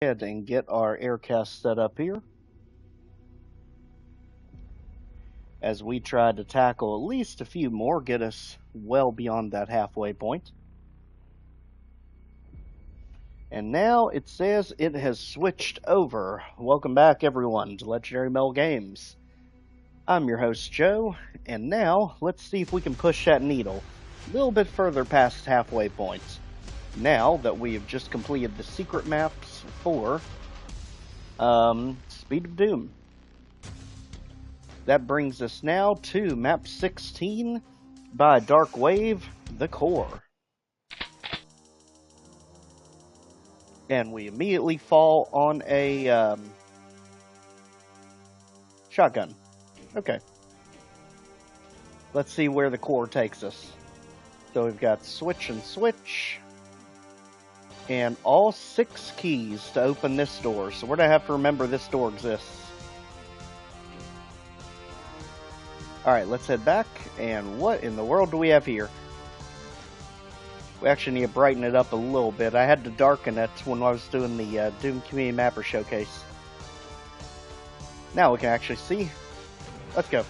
ahead and get our aircast set up here as we try to tackle at least a few more, get us well beyond that halfway point. And now it says it has switched over. Welcome back, everyone, to Legendary Mel Games. I'm your host, Joe, and now let's see if we can push that needle a little bit further past halfway point. Now that we have just completed the secret maps for Speed of Doom. That brings us now to map 16 by Dark Wave, the core. And we immediately fall on a shotgun. Okay. Let's see where the core takes us. So we've got switch and switch. And all 6 keys to open this door. So we're going to have to remember this door exists. Alright, let's head back. And what in the world do we have here? We actually need to brighten it up a little bit. I had to darken it when I was doing the Doom Community Mapper Showcase. Now we can actually see. Let's go.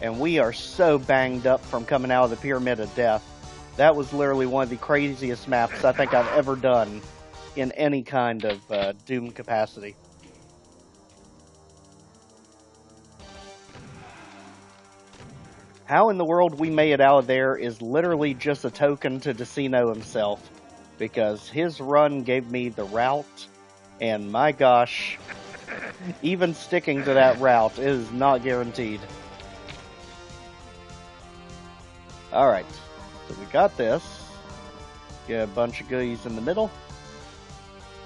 And we are so banged up from coming out of the Pyramid of Death. That was literally one of the craziest maps I think I've ever done in any kind of Doom capacity. How in the world we made it out of there is literally just a token to Decino himself, because his run gave me the route, and my gosh, even sticking to that route is not guaranteed. Alright, so we got this. Get a bunch of goodies in the middle.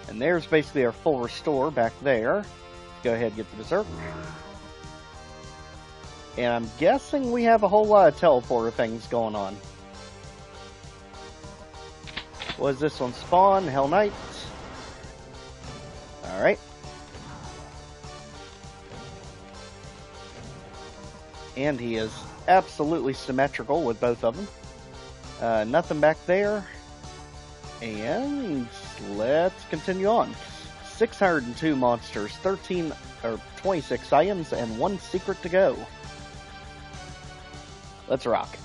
And there's basically our full restore back there. Let's go ahead and get the Berserk. And I'm guessing we have a whole lot of teleporter things going on. Was this one spawn? Hell Knight. Alright. And he is absolutely symmetrical with both of them. Nothing back there. And let's continue on. 602 monsters, 26 items, and 1 secret to go. Let's rock.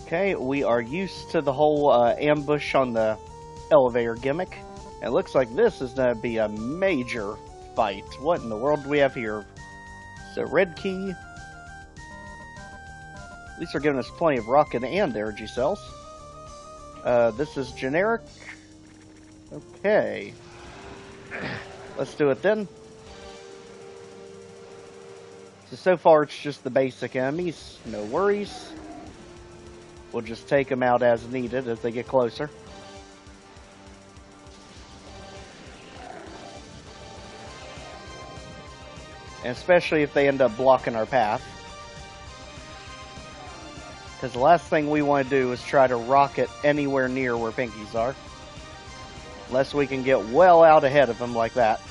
Okay, we are used to the whole ambush on the elevator gimmick. It looks like this is going to be a major fight. What in the world do we have here? So, red key. At least they're giving us plenty of rocket and energy cells. This is generic. Okay. Let's do it then. So far it's just the basic enemies. No worries. We'll just take them out as needed as they get closer. And especially if they end up blocking our path. Because the last thing we want to do is try to rocket anywhere near where pinkies are. Unless we can get well out ahead of them like that.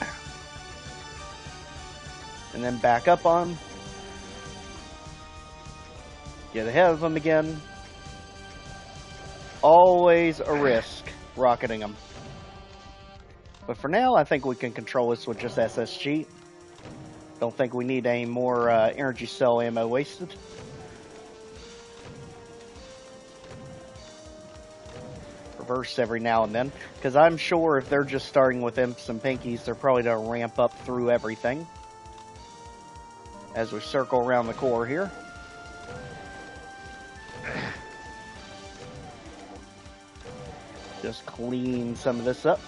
And then back up on them. Get ahead of them again. Always a risk rocketing them. But for now, I think we can control this with just SSG. Don't think we need any more energy cell ammo wasted. Reverse every now and then, because I'm sure if they're just starting with imps and pinkies, they're probably going to ramp up through everything. As we circle around the core here. Just clean some of this up.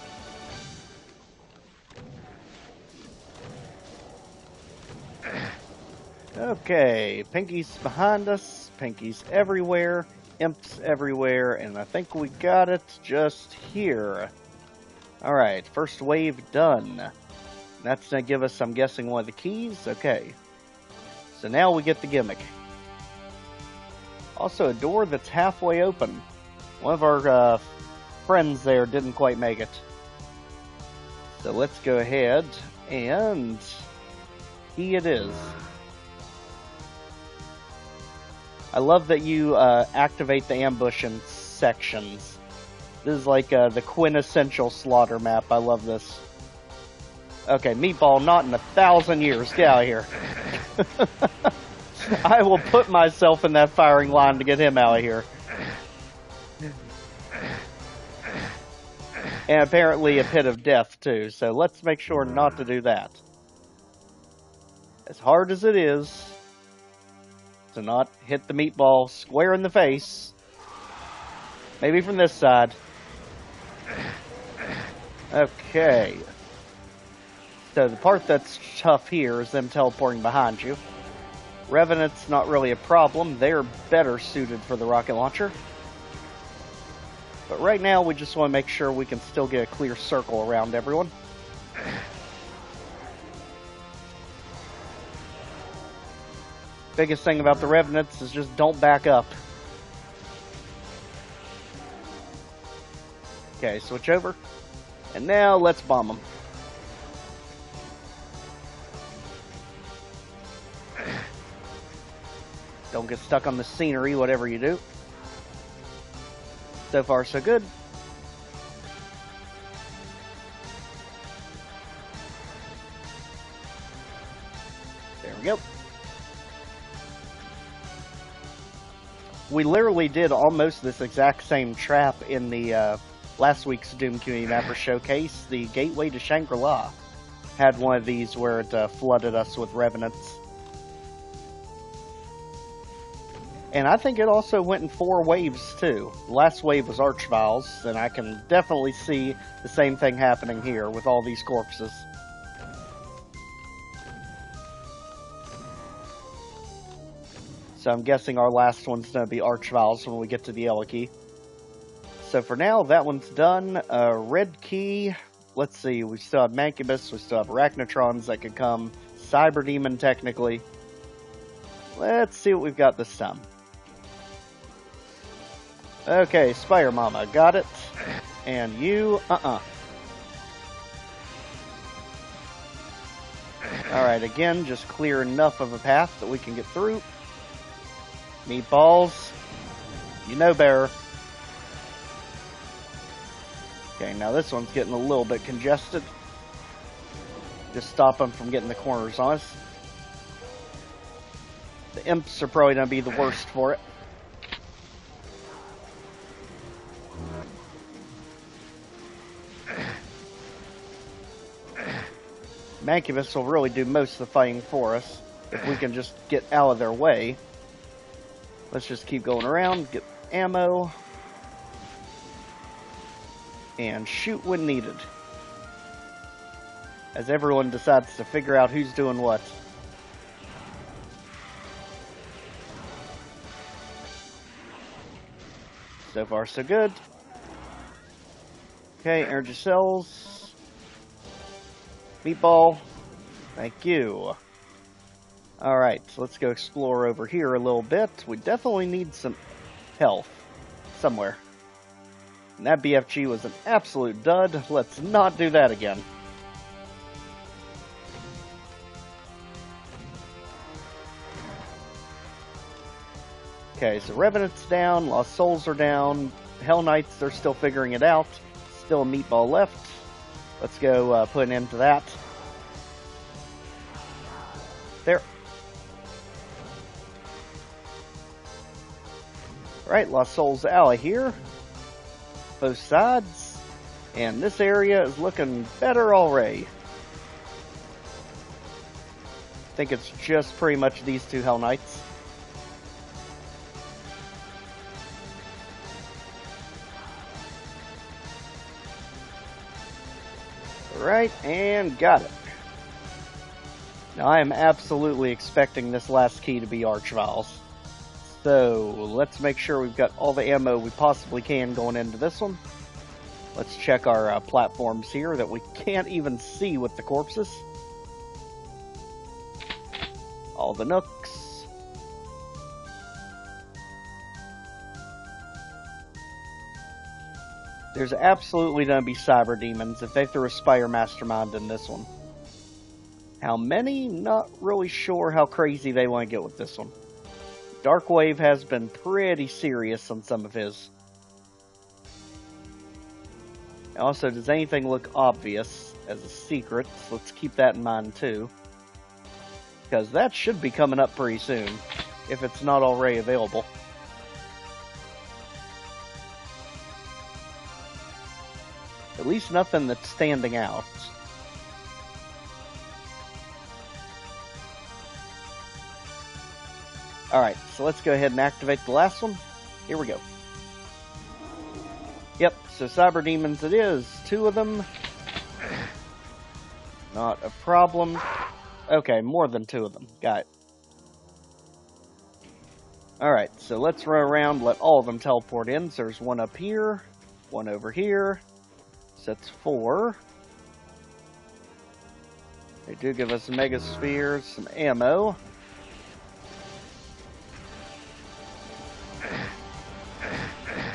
Okay, pinkies behind us, pinkies everywhere, imps everywhere, and I think we got it just here. Alright, first wave done. That's going to give us, I'm guessing, one of the keys. Okay. So now we get the gimmick. Also, a door that's halfway open. One of our friends there didn't quite make it. So let's go ahead and He it is. I love that you activate the ambush in sections. This is like the quintessential slaughter map. I love this. Okay, Meatball, not in 1,000 years. Get out of here. I will put myself in that firing line to get him out of here. And apparently a pit of death, too. So let's make sure not to do that. As hard as it is to not hit the Meatball square in the face. Maybe from this side. Okay. So the part that's tough here is them teleporting behind you. Revenant's not really a problem. They're better suited for the rocket launcher. But right now we just want to make sure we can still get a clear circle around everyone. Biggest thing about the Revenants is just don't back up. Okay, switch over. And now let's bomb them. Don't get stuck on the scenery, whatever you do. So far, so good. There we go. We literally did almost this exact same trap in the last week's Doom Community Mapper Showcase. The Gateway to Shangri-La had one of these where it flooded us with Revenants. And I think it also went in 4 waves, too. The last wave was Archviles, and I can definitely see the same thing happening here with all these corpses. So I'm guessing our last one's going to be Archviles when we get to the yellow key. So for now, that one's done. Red key, let's see, we still have Mancubus, we still have Arachnotrons that could come. Cyber Demon, technically. Let's see what we've got this time. Okay, Spire Mama, got it. And you, Alright, again, just clear enough of a path that we can get through. Meatballs, you know better. Okay, now this one's getting a little bit congested. Just stop them from getting the corners on us. The imps are probably going to be the worst for it. Mancubus will really do most of the fighting for us if we can just get out of their way. Let's just keep going around, get ammo, and shoot when needed. As everyone decides to figure out who's doing what. So far, so good. Okay, energy cells. Meatball. Thank you. Alright, so let's go explore over here a little bit. We definitely need some health somewhere. And that BFG was an absolute dud. Let's not do that again. Okay, so Revenant's down, Lost Souls are down, Hell Knights, they're still figuring it out. Still a Meatball left. Let's go put an end to that. There. Alright, Lost Souls out of here. Both sides. And this area is looking better already. I think it's just pretty much these two Hell Knights. Right, and got it. Now I am absolutely expecting this last key to be Archviles. So let's make sure we've got all the ammo we possibly can going into this one. Let's check our platforms here that we can't even see with the corpses. All the nooks. There's absolutely going to be Cyber Demons if they threw a Spire Mastermind in this one. How many? Not really sure how crazy they want to get with this one. Darkwave has been pretty serious on some of his. Also, does anything look obvious as a secret? So let's keep that in mind too. Because that should be coming up pretty soon, if it's not already available. At least nothing that's standing out. Alright, so let's go ahead and activate the last one. Here we go. Yep, so Cyber Demons it is. 2 of them. Not a problem. Okay, more than 2 of them. Got it. Alright, so let's run around, let all of them teleport in. So there's 1 up here, 1 over here. So that's 4. They do give us Mega Spheres, some ammo.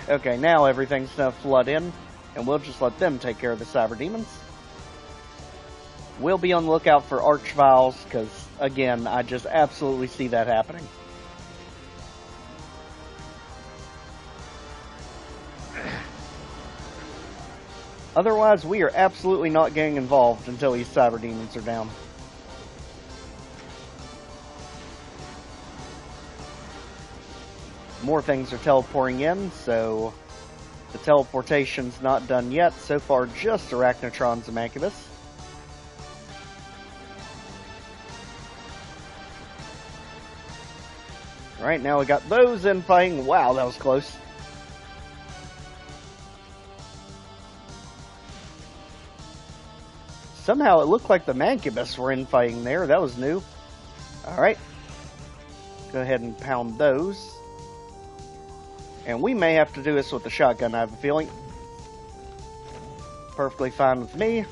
Okay, now everything's gonna flood in, and we'll just let them take care of the Cyber Demons. We'll be on the lookout for Archviles, because, again, I just absolutely see that happening. Otherwise, we are absolutely not getting involved until these Cyber Demons are down. More things are teleporting in, so the teleportation's not done yet. So far, just Arachnotrons and Mancubus. Alright, now we got those infighting. Wow, that was close. Somehow it looked like the Mancubus were infighting there. That was new. Alright. Go ahead and pound those. And we may have to do this with the shotgun, I have a feeling. Perfectly fine with me.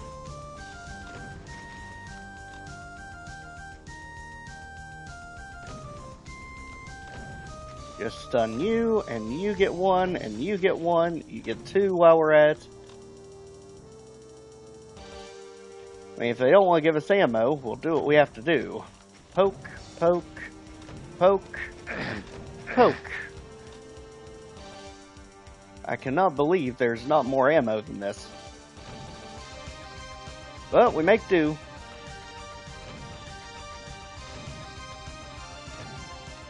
Just stun you, and you get 1, and you get 1. You get 2 while we're at it. I mean, if they don't want to give us ammo, we'll do what we have to do. Poke, poke, poke, and poke. I cannot believe there's not more ammo than this. But we make do.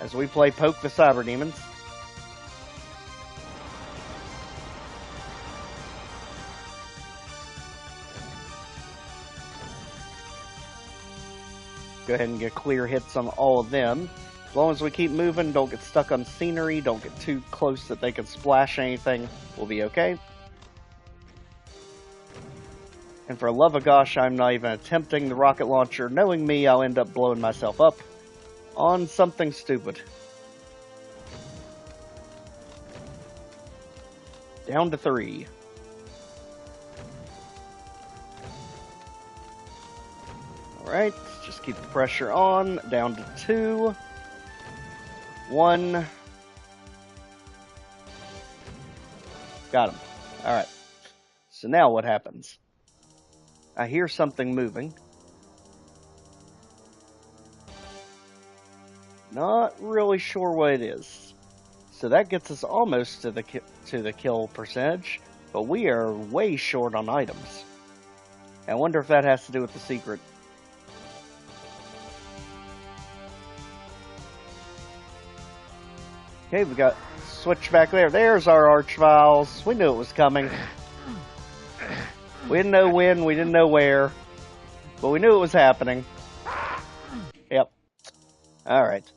As we play Poke the Cyber Demons. Go ahead and get clear hits on all of them. As long as we keep moving, don't get stuck on scenery, don't get too close that they can splash anything, we'll be okay. And for love of gosh, I'm not even attempting the rocket launcher. Knowing me, I'll end up blowing myself up on something stupid. Down to 3. Alright, just keep the pressure on. Down to 2. 1. Got him. Alright. So now what happens? I hear something moving. Not really sure what it is. So that gets us almost to the kill percentage, but we are way short on items. I wonder if that has to do with the secret. Okay, we got switch back there. There's our Archviles. We knew it was coming. We didn't know when, we didn't know where, but we knew it was happening. Yep. Alright.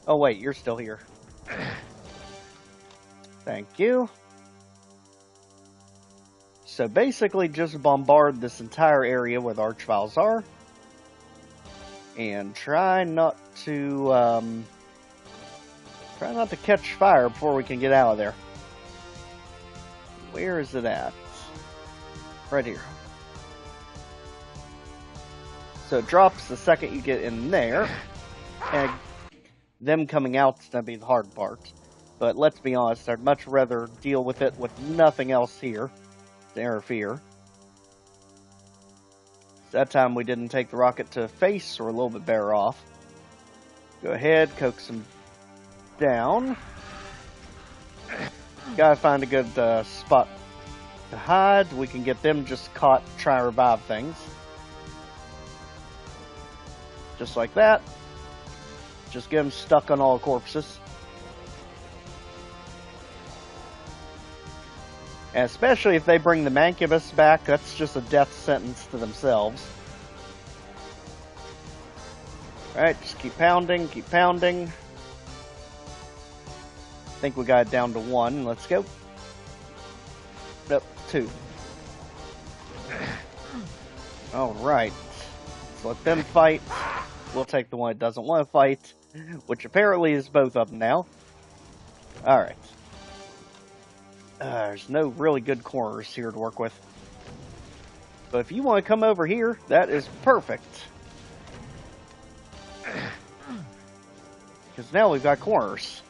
Oh wait, you're still here. Thank you. So basically just bombard this entire area where the Archviles are. And try not to catch fire before we can get out of there. Where is it at? Right here. So it drops the second you get in there. And them coming out is going to be the hard part. But let's be honest, I'd much rather deal with it with nothing else here to interfere. That time we didn't take the rocket to face, so we're a little bit better off. Go ahead, coax them down. Gotta find a good spot to hide. We can get them just caught, try to revive things. Just like that. Just get them stuck on all corpses. And especially if they bring the Mancubus back, that's just a death sentence to themselves. Alright, just keep pounding, keep pounding. I think we got it down to 1. Let's go. Nope, 2. Alright. Let's let them fight. We'll take the one that doesn't want to fight, which apparently is both of them now. Alright. There's no really good corners here to work with. But if you want to come over here, that is perfect. Because now we've got corners.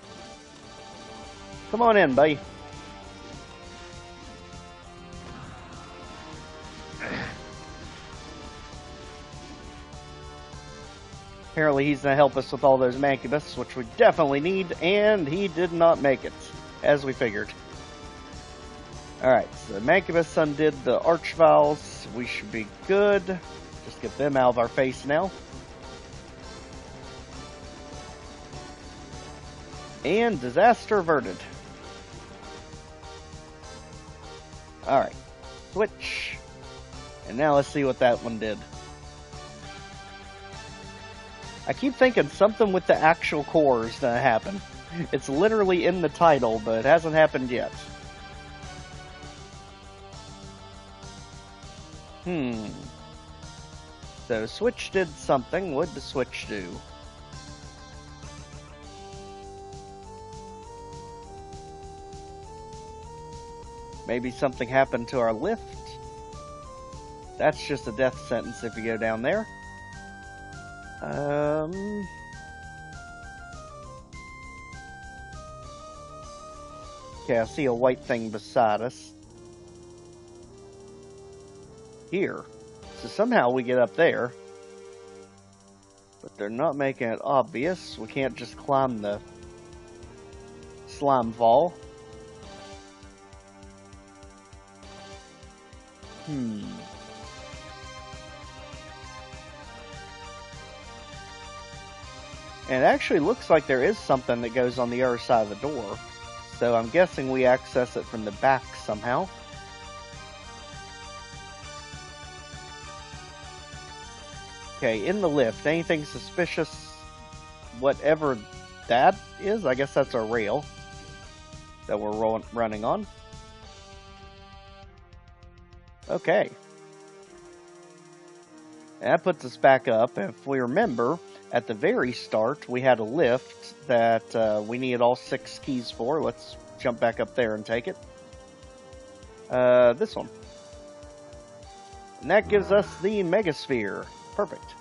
Come on in, buddy. Apparently he's going to help us with all those Mancubus, which we definitely need, and he did not make it, as we figured. Alright, so Mancubus undid the Archviles. We should be good. Just get them out of our face now. And disaster averted. Alright, switch. And now let's see what that one did. I keep thinking something with the actual core is going to happen. It's literally in the title, but it hasn't happened yet. So switch did something. What did the switch do? Maybe something happened to our lift. That's just a death sentence if you go down there. Okay, I see a white thing beside us. Here. So somehow we get up there. But they're not making it obvious. We can't just climb the slime fall. And it actually looks like there is something that goes on the other side of the door. So I'm guessing we access it from the back somehow. Okay, in the lift, anything suspicious? Whatever that is, I guess that's our rail that we're running on. Okay. And that puts us back up. If we remember, at the very start, we had a lift that we needed all 6 keys for. Let's jump back up there and take it. This one. And that gives us the Megasphere. Perfect.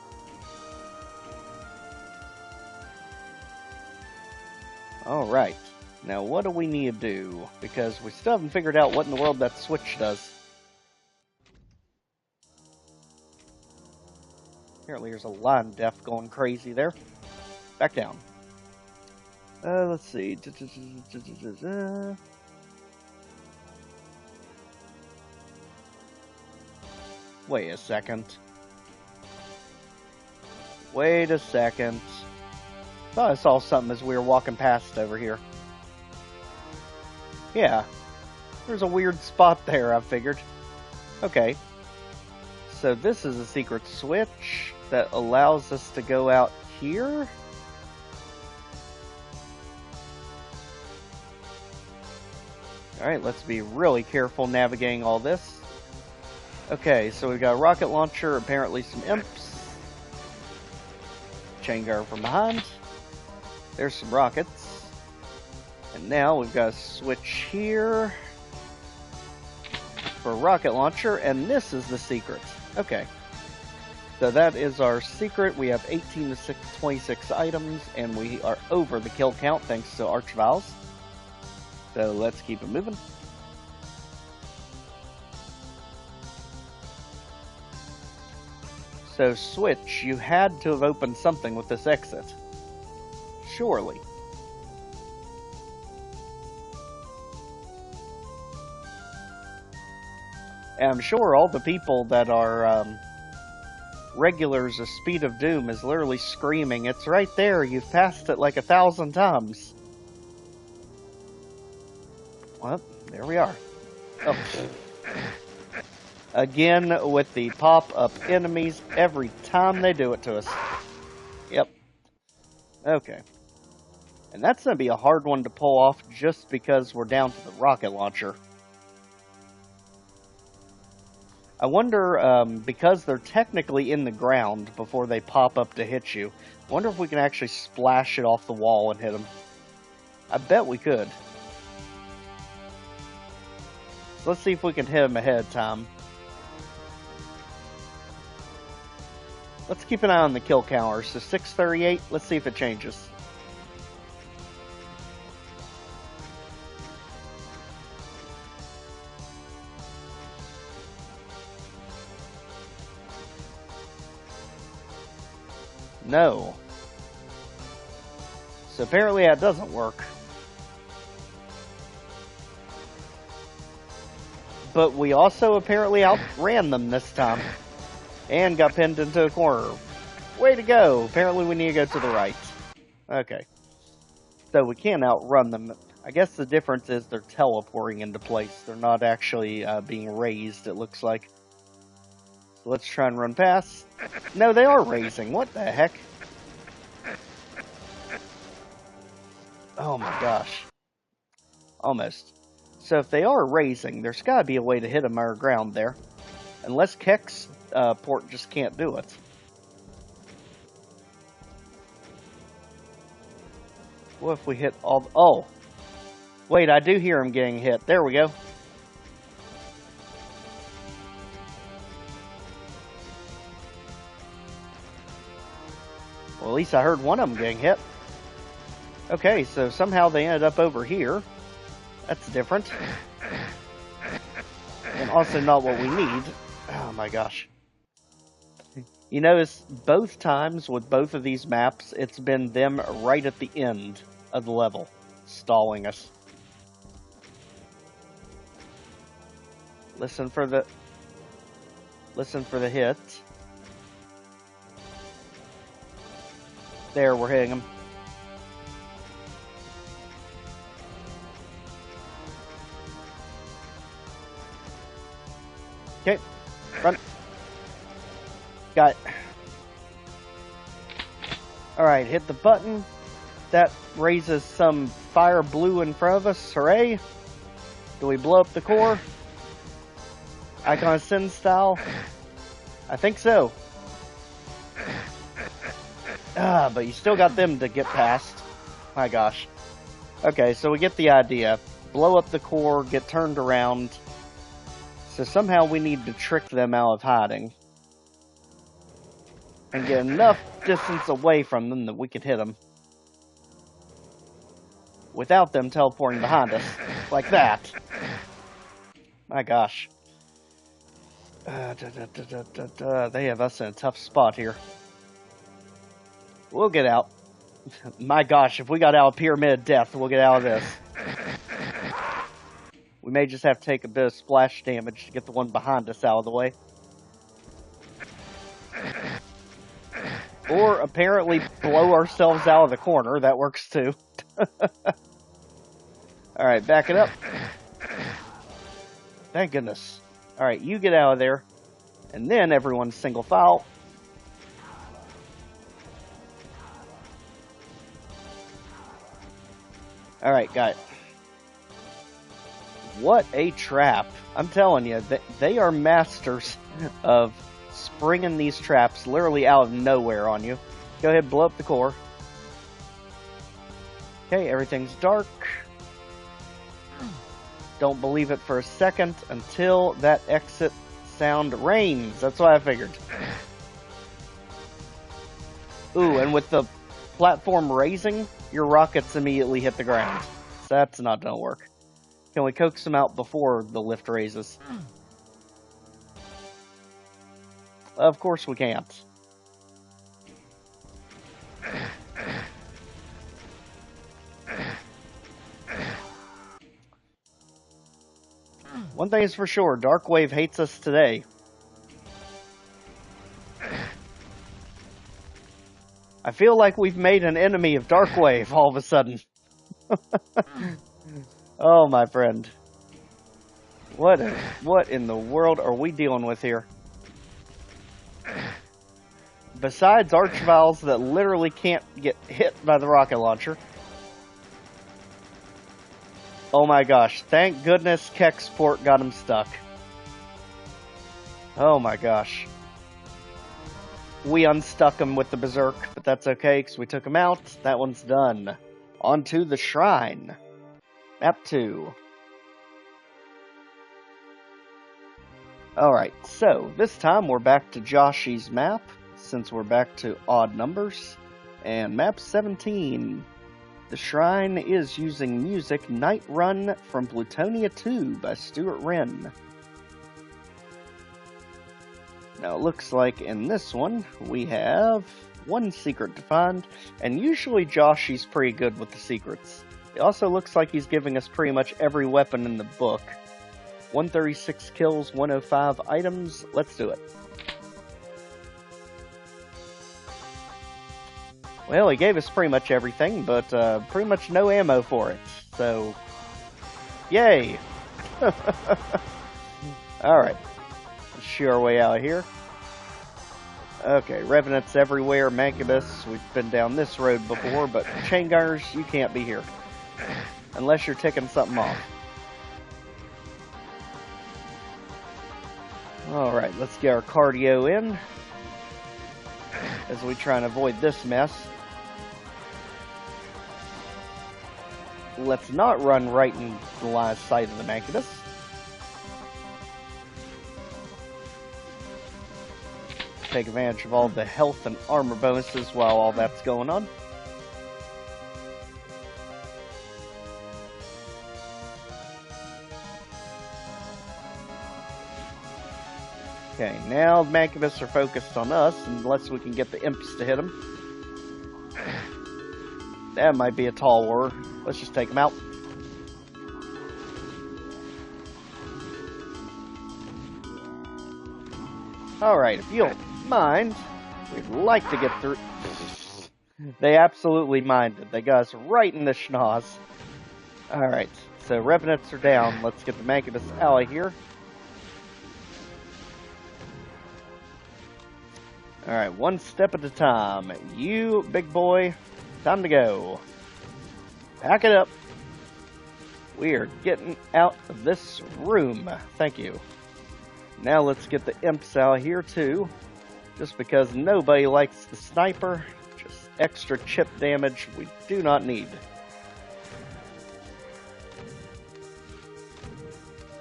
Alright. Now, what do we need to do? Because we still haven't figured out what in the world that switch does. Apparently there's a line def going crazy there. Back down. Let's see. Wait a second. Wait a second. Thought I saw something as we were walking past over here. Yeah. There's a weird spot there, I figured. Okay. So this is a secret switch that allows us to go out here. Alright, let's be really careful navigating all this. Okay, so we've got a rocket launcher, apparently some imps. Chain guard from behind. There's some rockets. And now we've got a switch here for a rocket launcher, and this is the secret. Okay. So that is our secret. We have 18 to 26 items, and we are over the kill count thanks to Archviles. So let's keep it moving. So, Switch, you had to have opened something with this exit. Surely. And I'm sure all the people that are regulars of Speed of Doom is literally screaming, "It's right there, you've passed it like 1,000 times." Well, there we are. Oh. Again with the pop-up enemies every time they do it to us. Yep. Okay. And that's going to be a hard one to pull off just because we're down to the rocket launcher. I wonder, because they're technically in the ground before they pop up to hit you, I wonder if we can actually splash it off the wall and hit them. I bet we could. So let's see if we can hit them ahead of time. Let's keep an eye on the kill counter. So 638, let's see if it changes. No. So apparently that doesn't work. But we also apparently outran them this time. And got pinned into a corner. Way to go! Apparently we need to go to the right. Okay. So we can't outrun them. I guess the difference is they're teleporting into place. They're not actually being raised, it looks like. So let's try and run past. No, they are raising. What the heck? Oh my gosh. Almost. So if they are raising, there's got to be a way to hit them underground there. Unless Keck's port just can't do it. What if we hit all... Oh! Wait, I do hear him getting hit. There we go. Well, at least I heard one of them getting hit. Okay, so somehow they ended up over here. That's different. And also not what we need. Oh my gosh. You notice both times with both of these maps, it's been them right at the end of the level, stalling us. Listen for the hit. There, we're hitting them. Okay, run. Got it. Alright, hit the button. That raises some fire blue in front of us. Hooray! Do we blow up the core? Icon Sin style? I think so. But you still got them to get past. My gosh. Okay, so we get the idea. Blow up the core, get turned around. So somehow we need to trick them out of hiding. And get enough distance away from them that we can hit them. Without them teleporting behind us. Like that. My gosh. They have us in a tough spot here. We'll get out. My gosh, if we got out of Pyramid of Death, we'll get out of this. We may just have to take a bit of splash damage to get the one behind us out of the way. Or apparently blow ourselves out of the corner. That works too. Alright, back it up. Thank goodness. Alright, you get out of there. And then everyone's single file. Alright, got it. What a trap. I'm telling you, they are masters of springing these traps literally out of nowhere on you. Go ahead, blow up the core. Okay, everything's dark. Don't believe it for a second until that exit sound rains. That's what I figured. Ooh, and with the platform raising, your rockets immediately hit the ground. So that's not gonna work. Can we coax them out before the lift raises? Of course we can't. One thing is for sure, Darkwave hates us today. I feel like we've made an enemy of Darkwave all of a sudden. Oh, my friend. What in the world are we dealing with here? Besides Archviles that literally can't get hit by the rocket launcher. Oh my gosh, thank goodness Kexport got him stuck. Oh my gosh. We unstuck him with the Berserk, but that's okay because we took him out. That one's done. On to the Shrine. Map 2. Alright, so this time we're back to Joshy's map, since we're back to odd numbers. And map 17. The Shrine is using music Night Run from Plutonia 2 by Stuart Wren. Now it looks like in this one we have one secret to find, and usually Joshy's pretty good with the secrets. It also looks like he's giving us pretty much every weapon in the book. 136 kills, 105 items. Let's do it. Well, he gave us pretty much everything, but pretty much no ammo for it. So, yay! Alright. Let's shoot our way out of here. Okay, Revenants everywhere, Mancubus. We've been down this road before, but Chain Gunners, you can't be here. Unless you're ticking something off. Alright, let's get our cardio in. As we try and avoid this mess. Let's not run right in the line of sight of the Mancubus. Take advantage of all the health and armor bonuses while all that's going on. Okay, now the Mancubus are focused on us, unless we can get the imps to hit them. That might be a tall order. Let's just take them out. Alright, if you don't mind, we'd like to get through. They absolutely minded. They got us right in the schnoz. Alright, so Revenants are down. Let's get the Mancubus out of here. Alright, one step at a time. You, big boy, time to go. Pack it up. We are getting out of this room. Thank you. Now let's get the imps out here too. Just because nobody likes the sniper. Just extra chip damage we do not need.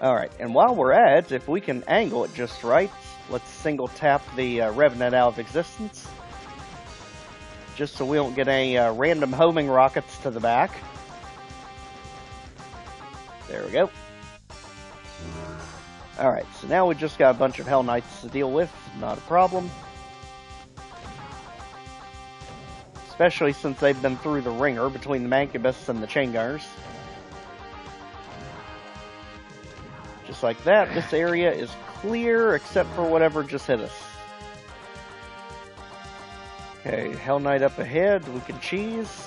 Alright, and while we're at it, if we can angle it just right, let's single tap the Revenant out of existence. Just so we don't get any random homing rockets to the back. There we go. Alright, so now we just got a bunch of Hell Knights to deal with. Not a problem. Especially since they've been through the ringer between the Mancubus and the Chain Gunners. Just like that, this area is clear except for whatever just hit us. Okay, Hell Knight up ahead, we can cheese.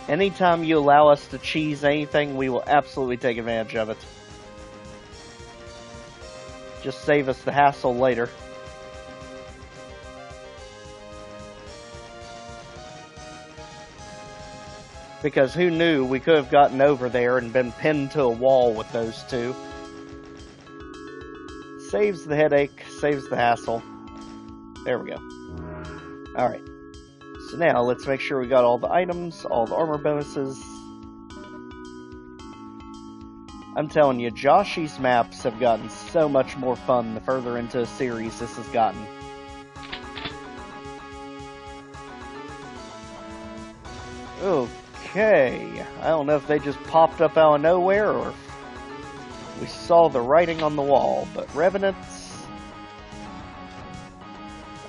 Anytime you allow us to cheese anything, we will absolutely take advantage of it. Just save us the hassle later. Because who knew we could have gotten over there and been pinned to a wall with those two. Saves the headache, saves the hassle. There we go. Alright. So now let's make sure we got all the items, all the armor bonuses. I'm telling you, Joshy's maps have gotten so much more fun the further into a series this has gotten. Okay, I don't know if they just popped up out of nowhere or if we saw the writing on the wall, but Revenants,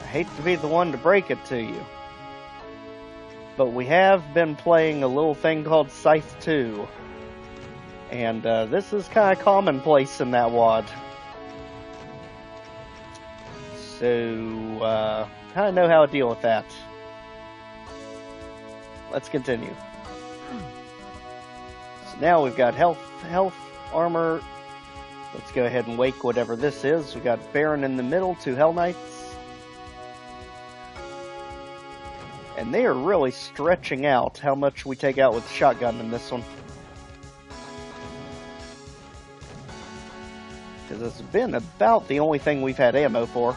I hate to be the one to break it to you, but we have been playing a little thing called Scythe 2. And this is kind of commonplace in that WAD. So, kind of know how to deal with that. Let's continue. So now we've got health, armor. Let's go ahead and wake whatever this is. We got Baron in the middle, 2 Hell Knights. And they are really stretching out how much we take out with the shotgun in this one. Because it's been about the only thing we've had ammo for.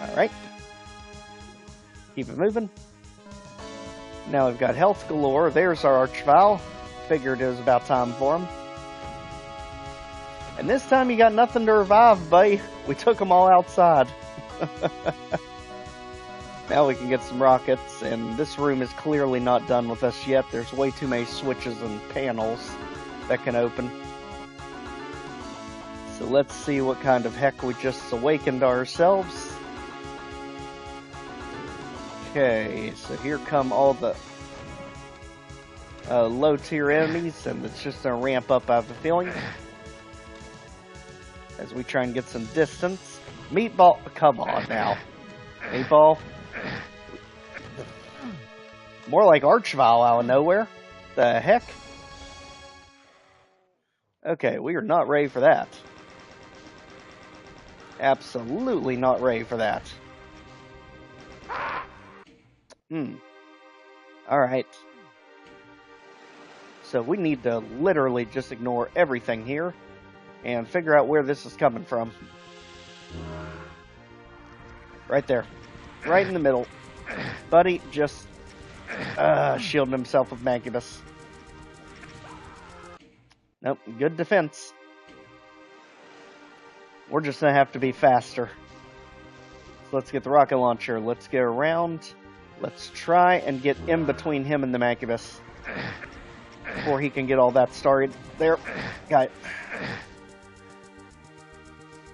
Alright. Keep it moving. Now we've got health galore. There's our Archvile. Figured it was about time for him. And this time you got nothing to revive, buddy. We took them all outside. Now we can get some rockets, and this room is clearly not done with us yet. There's way too many switches and panels that can open. So let's see what kind of heck we just awakened ourselves. Okay, so here come all the low tier enemies, and it's just going to ramp up, I have a feeling, as we try and get some distance. Meatball, come on now. Meatball. More like Archvile out of nowhere. The heck? Okay, we are not ready for that. Absolutely not ready for that. Alright. So we need to literally just ignore everything here and figure out where this is coming from. Right there. Right in the middle. Buddy just shielding himself with Mancubus. Nope, good defense. We're just going to have to be faster. So let's get the rocket launcher. Let's go around. Let's try and get in between him and the Mancubus before he can get all that started. There. Got it.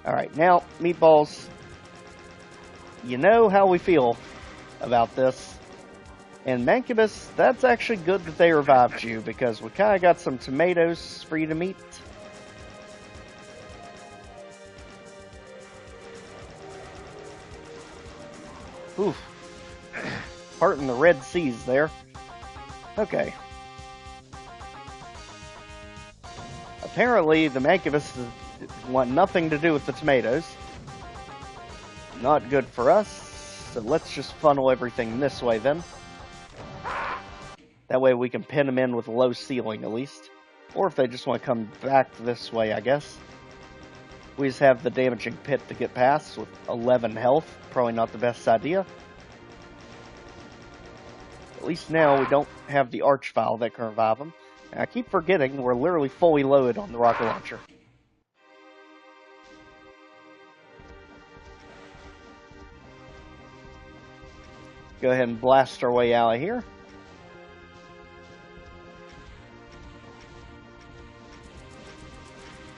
Alright, now, Meatballs. You know how we feel about this. And Mancubus, that's actually good that they revived you, because we kind of got some tomatoes for you to meet. Oof. Parting the Red Seas there. Okay. Apparently, the Mancubus want nothing to do with the tomatoes. Not good for us, so let's just funnel everything this way then. That way we can pin them in with a low ceiling at least. Or if they just want to come back this way, I guess. We just have the damaging pit to get past with 11 health. Probably not the best idea. At least now we don't have the Archvile that can revive them. And I keep forgetting we're literally fully loaded on the rocket launcher. Go ahead and blast our way out of here.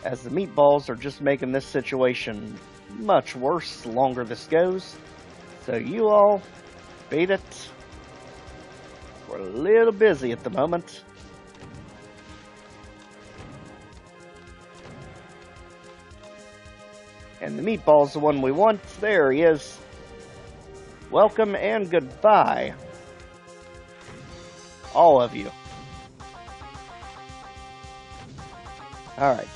As the Meatballs are just making this situation much worse the longer this goes. So you all beat it. We're a little busy at the moment. And the Meatball's the one we want. There he is. Welcome and goodbye. All of you. Alright.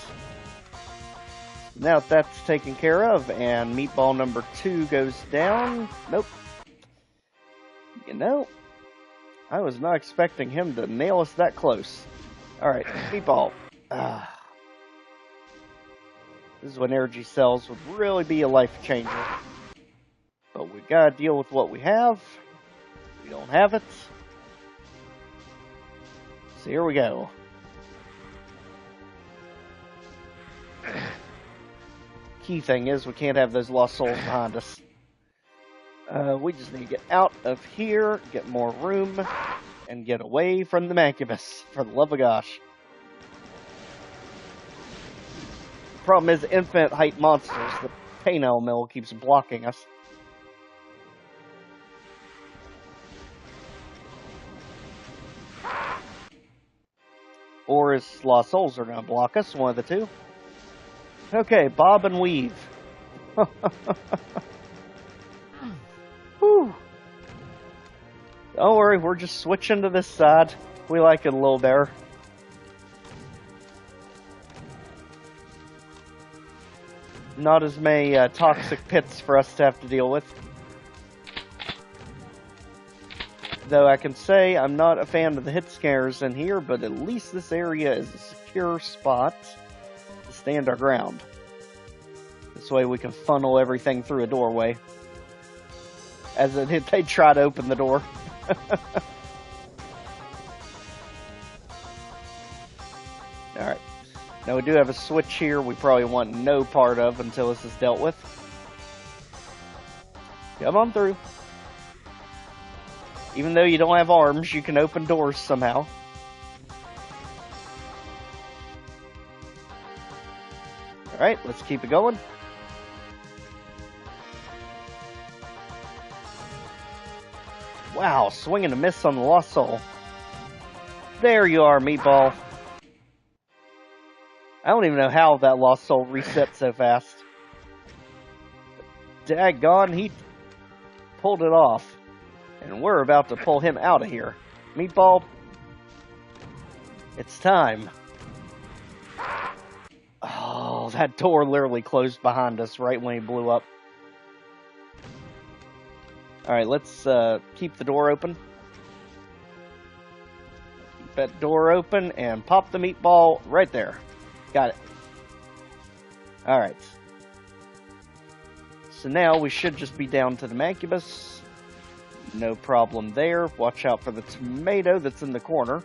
Now that's taken care of, and Meatball number 2 goes down. Nope. You know, I was not expecting him to nail us that close. Alright, Meatball. This is when energy cells would really be a life changer. But we gotta deal with what we have. We don't have it. So here we go. Key thing is we can't have those lost souls behind us. We just need to get out of here, get more room, and get away from the Mancubus, for the love of gosh. The problem is infinite height monsters. The Painel Mill keeps blocking us. Or his Lost Souls are going to block us, one of the two. Okay, bob and weave. Whew. Don't worry, we're just switching to this side. We like it a little better. Not as many toxic pits for us to have to deal with. Though I can say I'm not a fan of the hit scares in here, but at least this area is a secure spot to stand our ground. This way we can funnel everything through a doorway. As they try to open the door. Alright. Now we do have a switch here we probably want no part of until this is dealt with. Come on through. Even though you don't have arms, you can open doors somehow. Alright, let's keep it going. Wow, swing and a miss on the Lost Soul. There you are, Meatball. I don't even know how that Lost Soul reset so fast. Daggone, he pulled it off. And we're about to pull him out of here. Meatball, it's time. Oh, that door literally closed behind us right when he blew up. Alright, let's keep the door open. Keep that door open and pop the meatball right there. Got it. Alright. So now we should just be down to the Mancubus. No problem there. Watch out for the tomato that's in the corner.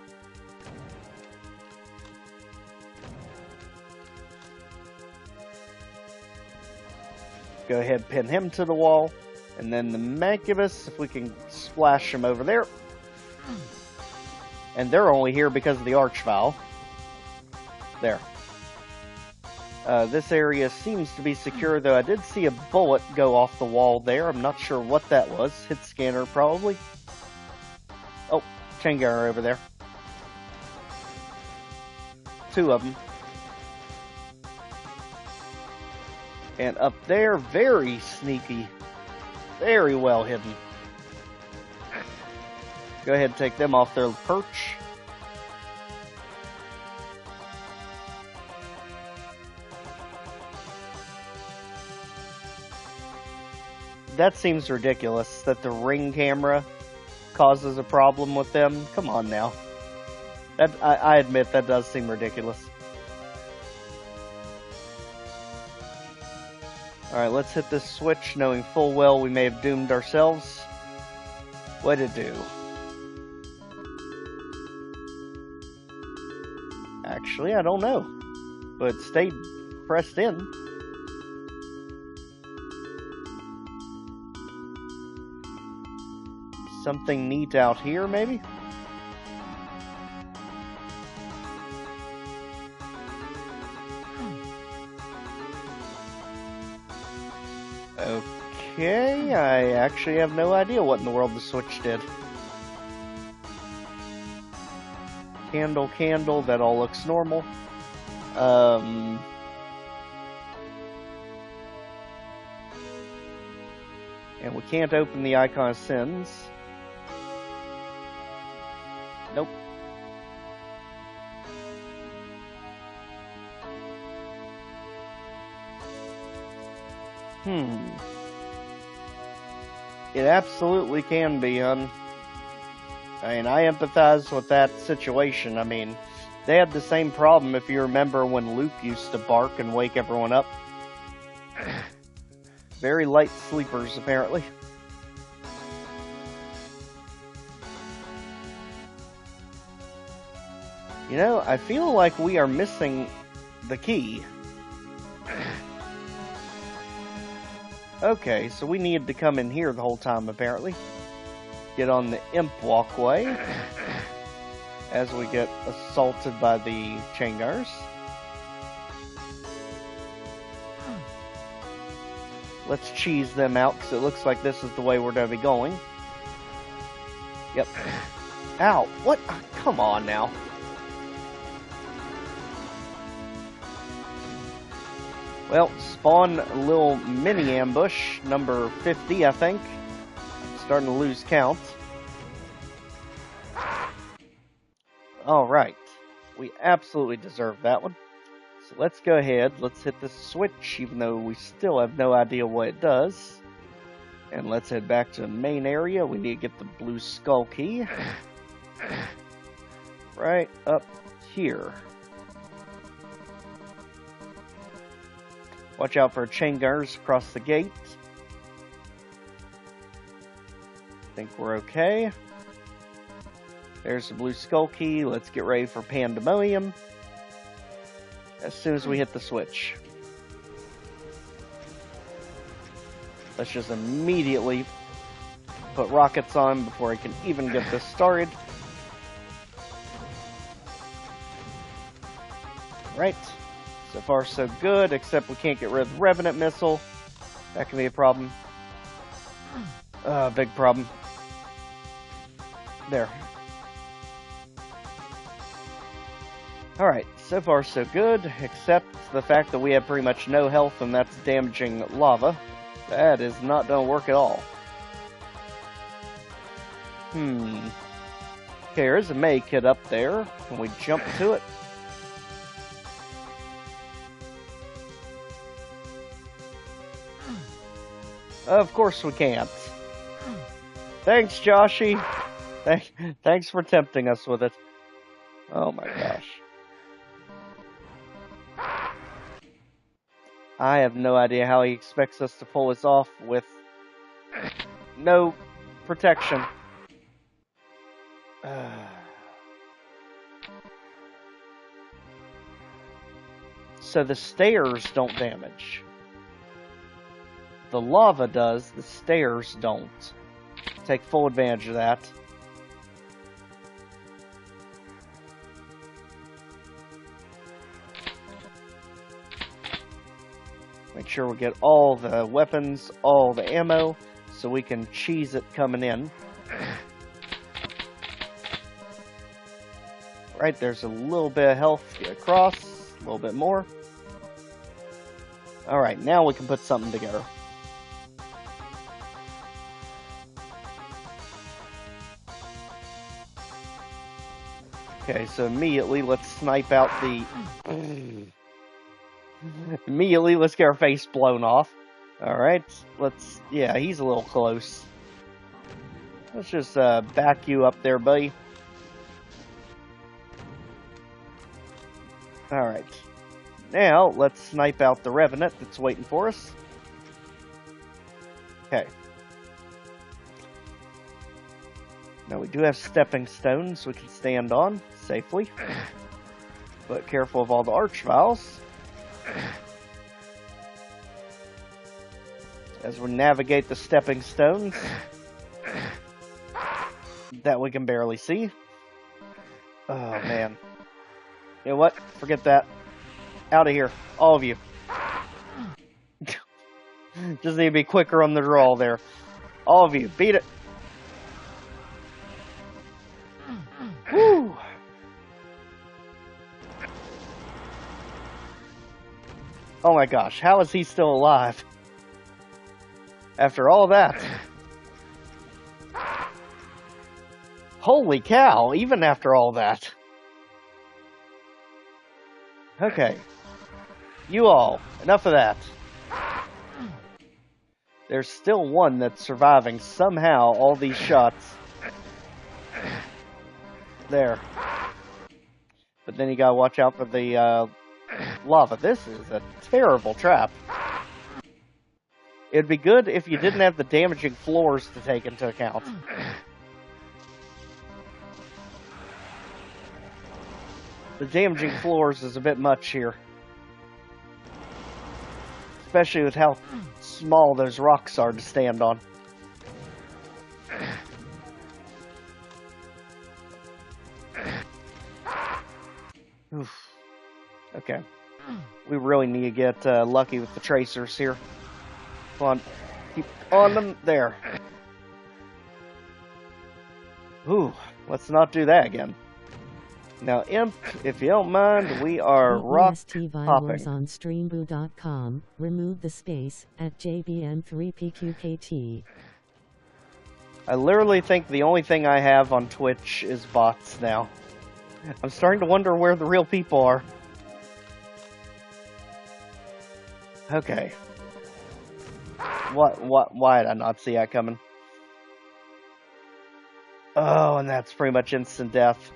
Go ahead, pin him to the wall. And then the Mancubus, if we can splash him over there. And they're only here because of the Archvile. There. This area seems to be secure, though I did see a bullet go off the wall there. I'm not sure what that was. Hit scanner, probably. Oh, chain gunner over there. Two of them. And up there, very sneaky. Very well hidden. Go ahead and take them off their perch. That seems ridiculous, that the ring camera causes a problem with them. Come on now. I admit that does seem ridiculous. Alright, let's hit this switch, knowing full well we may have doomed ourselves. What'd it do? Actually, I don't know. But it stayed pressed in. Something neat out here, maybe? Okay, I actually have no idea what in the world the switch did. Candle, candle, that all looks normal. And we can't open the Icon of Sins. Nope. It absolutely can be, hun. I mean, I empathize with that situation. I mean, they had the same problem, if you remember, when Luke used to bark and wake everyone up. Very light sleepers, apparently. You know, I feel like we are missing the key. Okay, so we needed to come in here the whole time, apparently. Get on the imp walkway as we get assaulted by the chain gunners. Let's cheese them out, because it looks like this is the way we're going to be going. Yep. Ow, what? Come on now. Well, spawn a little mini ambush, number 50, I think. Starting to lose count. Alright. We absolutely deserve that one. So let's go ahead, let's hit the switch, even though we still have no idea what it does. And let's head back to the main area. We need to get the blue skull key. Right up here. Watch out for chain gunners across the gate. Think we're okay. There's the blue skull key. Let's get ready for pandemonium as soon as we hit the switch. Let's just immediately put rockets on before I can even get this started. Right. So far so good, except we can't get rid of the Revenant missile. That can be a problem. Big problem. There. Alright, so far so good, except the fact that we have pretty much no health and that's damaging lava. That is not gonna work at all. Okay, there's a May kit up there. Can we jump to it? Of course we can't. Thanks, Joshy. Thanks for tempting us with it. Oh my gosh. I have no idea how he expects us to pull this off with no protection. So the stairs don't damage. The lava does, the stairs don't. Take full advantage of that. Make sure we get all the weapons, all the ammo, so we can cheese it coming in. Right, there's a little bit of health to get across, a little bit more. Alright, now we can put something together. Okay, so immediately let's snipe out the... Immediately let's get our face blown off. Alright, let's... Yeah, he's a little close. Let's just back you up there, buddy. Alright. Now, let's snipe out the Revenant that's waiting for us. Okay. Now we do have stepping stones we can stand on safely. But careful of all the archviles. As we navigate the stepping stones that we can barely see. Oh man. You know what? Forget that. Out of here. All of you. Just need to be quicker on the draw there. All of you. Beat it. Woo! Oh my gosh, how is he still alive? After all that. Holy cow, even after all that. Okay. You all, enough of that. There's still one that's surviving somehow all these shots. There. But then you gotta watch out for the lava. This is a terrible trap. It'd be good if you didn't have the damaging floors to take into account. The damaging floors is a bit much here. Especially with how small those rocks are to stand on. Oof. Okay. We really need to get lucky with the tracers here. Come on. Keep on them. There. Ooh. Let's not do that again. Now, Imp, if you don't mind, we are rock hopping. on streamboo.com. Remove the space at JBN3PQKT. I literally think the only thing I have on Twitch is bots now. I'm starting to wonder where the real people are. Okay. Why did I not see that coming? Oh, and that's pretty much instant death.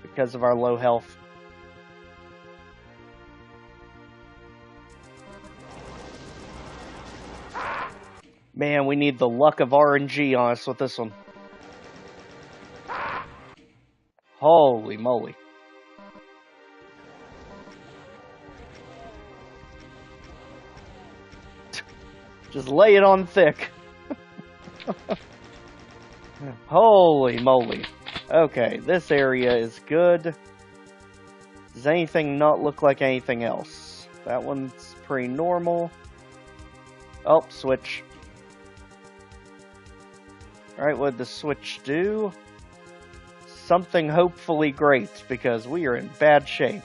Because of our low health. Man, we need the luck of RNG on us with this one. Holy moly. Just lay it on thick. Holy moly. Okay, this area is good. Does anything not look like anything else? That one's pretty normal. Oh, switch. Alright, what did the switch do? Something hopefully great, because we are in bad shape.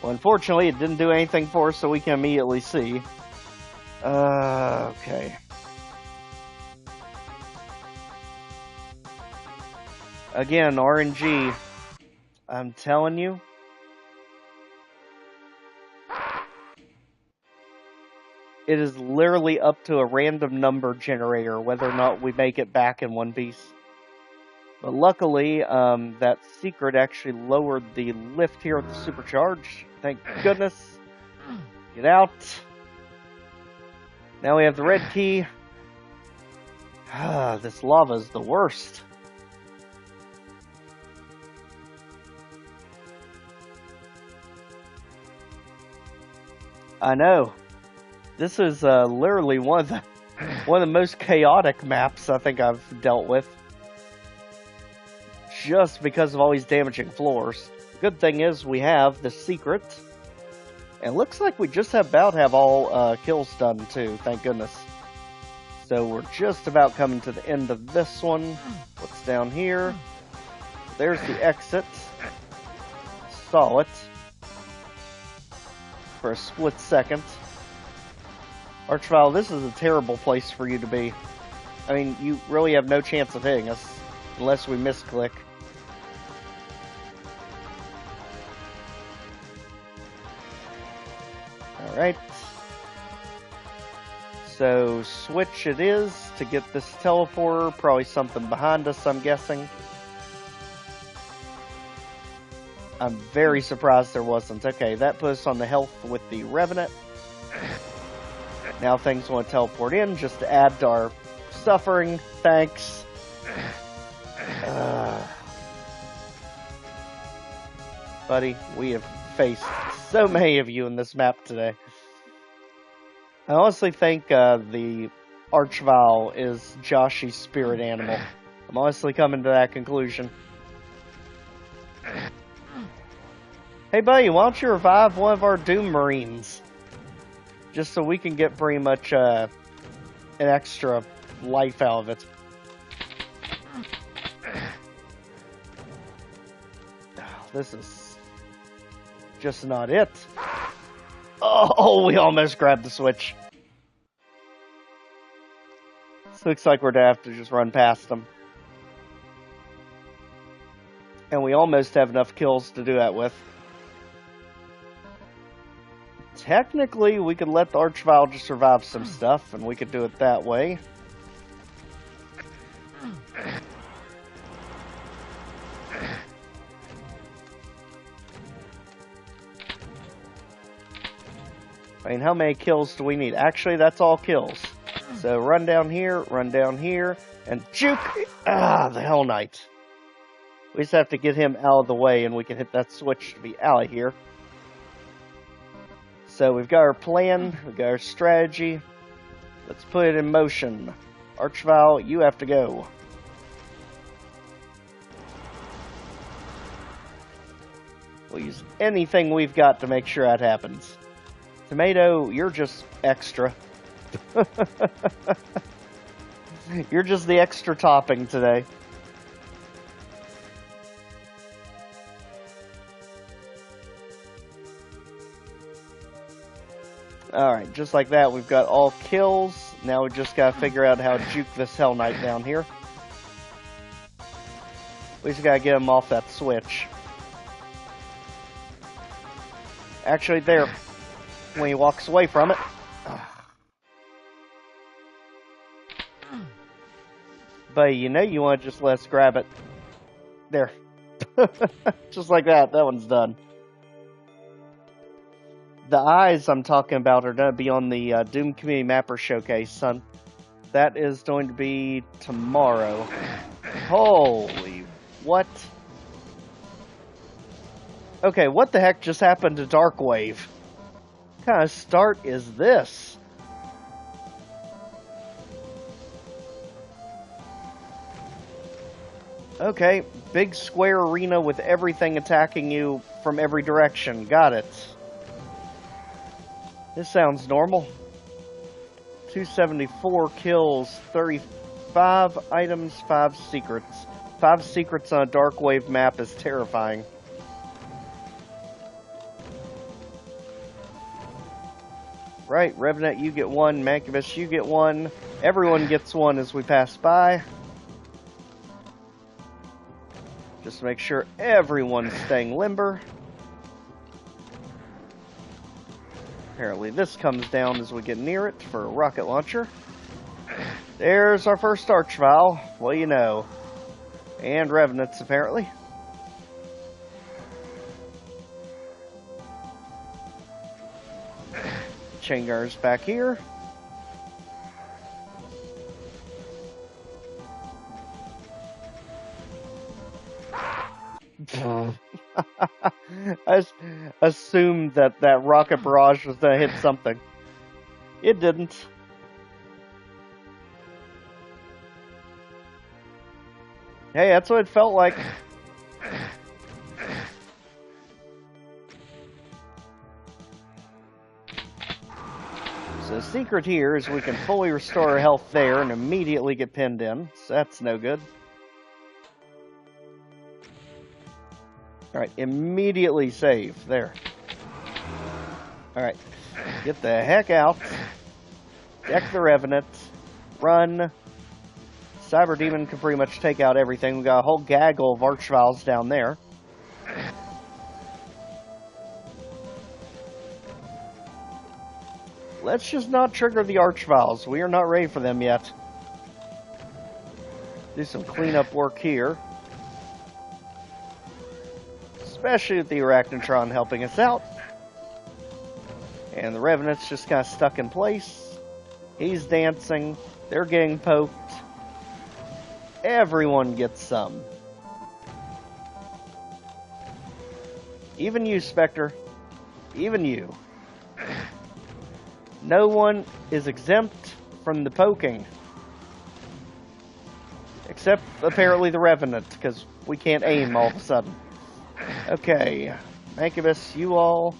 Well, unfortunately, it didn't do anything for us, so we can immediately see. Okay. Again, RNG. I'm telling you. It is literally up to a random number generator whether or not we make it back in one piece. But luckily, that secret actually lowered the lift here at the supercharge. Thank goodness. Get out. Now we have the red key. This lava is the worst. I know. This is literally one of the most chaotic maps I think I've dealt with. Just because of all these damaging floors. Good thing is we have the secret. And looks like we just about have all kills done too, thank goodness. So we're just about coming to the end of this one. What's down here? There's the exit. Saw it. For a split second. Archvile, this is a terrible place for you to be. I mean, you really have no chance of hitting us. Unless we misclick. Alright. So, switch it is to get this teleporter. Probably something behind us, I'm guessing. I'm very surprised there wasn't. Okay, that put us on the health with the Revenant. Now things want to teleport in just to add to our suffering. Thanks. Buddy, we have faced so many of you in this map today. I honestly think the Archvile is Joshy's spirit animal. I'm honestly coming to that conclusion. Hey buddy, why don't you revive one of our Doom Marines? Just so we can get pretty much an extra life out of it. This is just not it. Oh, we almost grabbed the switch. This looks like we're going to have to just run past them. And we almost have enough kills to do that with. Technically, we could let the Archvile just survive some stuff, and we could do it that way. I mean, how many kills do we need? Actually, that's all kills. So run down here, and juke! The Hell Knight. We just have to get him out of the way, and we can hit that switch to be out of here. So we've got our plan, we've got our strategy. Let's put it in motion. Archvile, you have to go. We'll use anything we've got to make sure that happens. Tomato, you're just extra. You're just the extra topping today. Alright, just like that, we've got all kills. Now we just gotta figure out how to juke this Hell Knight down here. We just gotta get him off that switch. Actually, there. When he walks away from it. But you know you want to just let us grab it. There. Just like that, that one's done. The eyes I'm talking about are going to be on the Doom Community Mapper Showcase, son. That is going to be tomorrow. Holy, what? Okay, what the heck just happened to Darkwave? What kind of start is this? Okay, big square arena with everything attacking you from every direction. Got it. This sounds normal. 274 kills, 35 items, 5 secrets. 5 secrets on a Darkwave map is terrifying. Right, Revenant, you get 1. Mancubus, you get 1. Everyone gets 1 as we pass by. Just to make sure everyone's staying limber. Apparently this comes down as we get near it for a rocket launcher. There's our first Archvile. Well, you know. And Revenants, apparently. Chaingunner's back here. I assumed that rocket barrage was going to hit something. It didn't. Hey, that's what it felt like. So the secret here is we can fully restore our health there and immediately get pinned in. So that's no good. Alright, immediately save. There. Alright. Get the heck out. Deck the Revenant. Run. Cyber Demon can pretty much take out everything. We got a whole gaggle of Archviles down there. Let's just not trigger the Archviles. We are not ready for them yet. Do some cleanup work here. Especially with the Arachnotron helping us out. And the Revenant's just kind of stuck in place. He's dancing. They're getting poked. Everyone gets some. Even you, Spectre. Even you. No one is exempt from the poking. Except, apparently, the Revenant, because we can't aim all of a sudden. Okay, Mancubus, you all,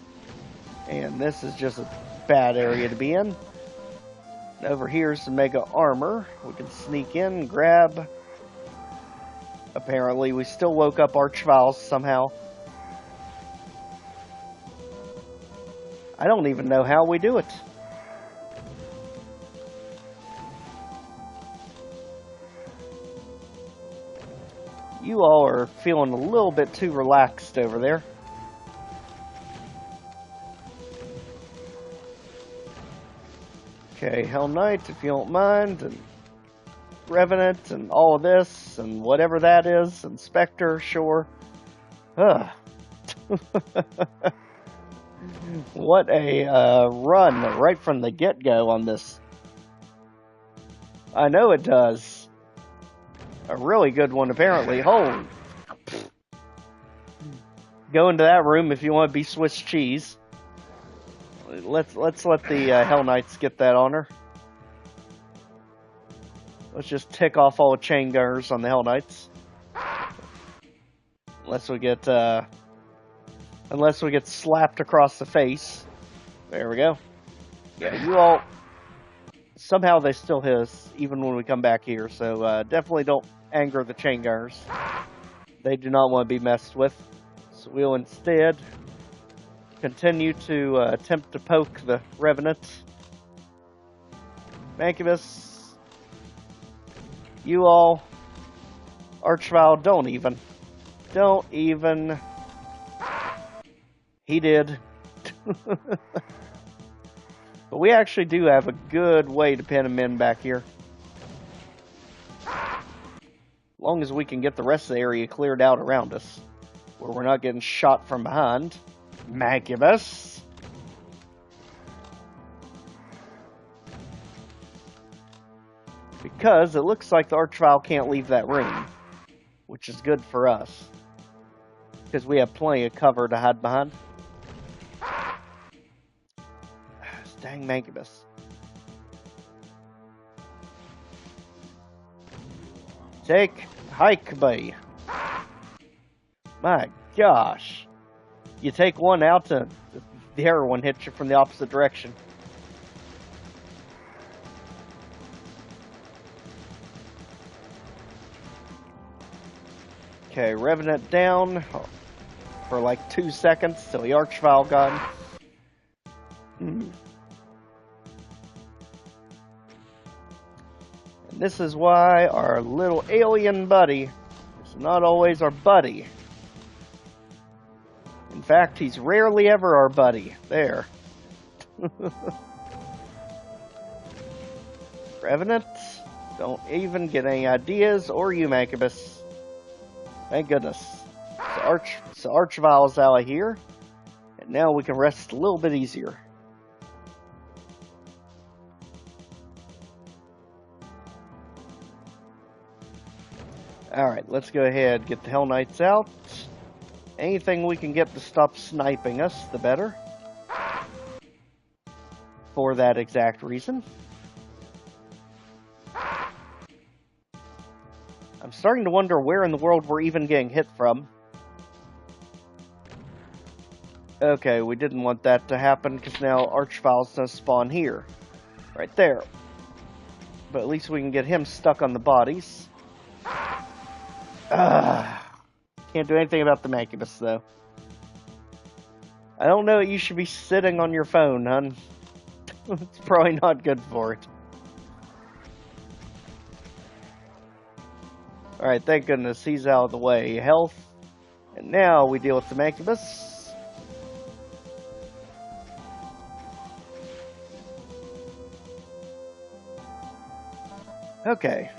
and this is just a bad area to be in. Over here's some Mega Armor. We can sneak in, grab. Apparently, we still woke up Archviles somehow. I don't even know how we do it. You all are feeling a little bit too relaxed over there. Okay, Hell Knight, if you don't mind, and Revenant, and all of this, and whatever that is, and Spectre, sure. Ugh. What a run right from the get-go on this. I know it does. A really good one, apparently. Holy. Go into that room if you want to be Swiss cheese. Let's let the Hell Knights get that honor. Let's just tick off all the chain gunners on the Hell Knights. Unless we get slapped across the face. There we go. Yeah, you all... Somehow they still hit us, even when we come back here, so definitely don't anger the chain gunners. They do not want to be messed with. So we'll instead continue to attempt to poke the Revenant. Mancubus, you all, Archvile, don't even. He did. But we actually do have a good way to pin him in back here. As long as we can get the rest of the area cleared out around us, where we're not getting shot from behind. Mancubus. Because it looks like the Archvile can't leave that room, which is good for us. Because we have plenty of cover to hide behind. Dang Mancubus. Take hike, buddy. My gosh. You take one out and the other one hits you from the opposite direction. Okay, Revenant down for like 2 seconds till the Archvile got him. And this is why our little alien buddy is not always our buddy. In fact, he's rarely ever our buddy. There. Revenant, don't even get any ideas, or you, Mancubus. Thank goodness. So Archvile's out of here, and now we can rest a little bit easier. Alright, let's go ahead, get the Hell Knights out. Anything we can get to stop sniping us, the better. For that exact reason. I'm starting to wonder where in the world we're even getting hit from. Okay, we didn't want that to happen because now Archvile's gonna spawn here. Right there. But at least we can get him stuck on the bodies. Can't do anything about the Mancubus, though. I don't know that you should be sitting on your phone, hun. It's probably not good for it. Alright, thank goodness he's out of the way. Health. And now we deal with the Mancubus. Okay.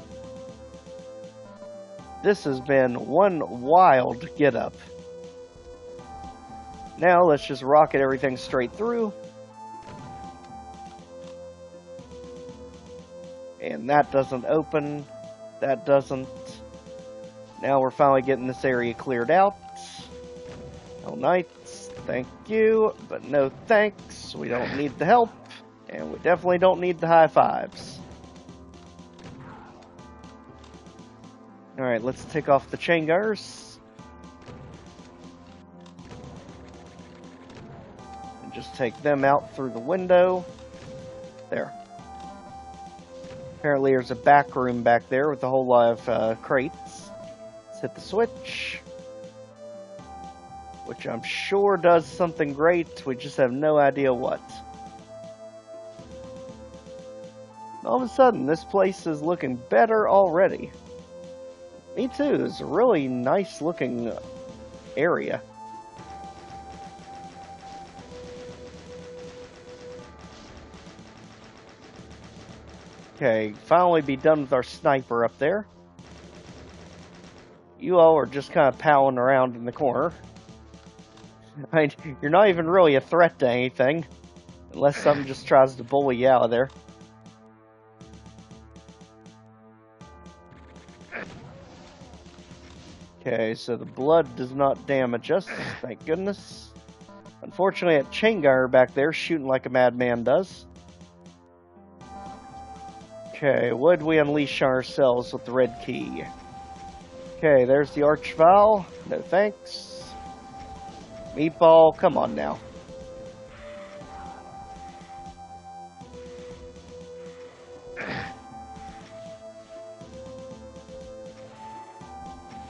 This has been one wild get-up. Now let's just rocket everything straight through. And that doesn't open. That doesn't. Now we're finally getting this area cleared out. Hell Knights, thank you, but no thanks. We don't need the help, and we definitely don't need the high fives. Alright, let's take off the chain gunners. And just take them out through the window. There. Apparently there's a back room back there with a whole lot of crates. Let's hit the switch. Which I'm sure does something great. We just have no idea what. All of a sudden, this place is looking better already. Me too. It's a really nice looking area. Okay, finally be done with our sniper up there. You all are just kind of palling around in the corner. I mean, you're not even really a threat to anything. Unless something just tries to bully you out of there. Okay, so the blood does not damage us, thank goodness. Unfortunately, that chain gunner back there shooting like a madman does. Okay, what did we unleash on ourselves with the red key? Okay, there's the Archvile. No thanks. Meatball, come on now.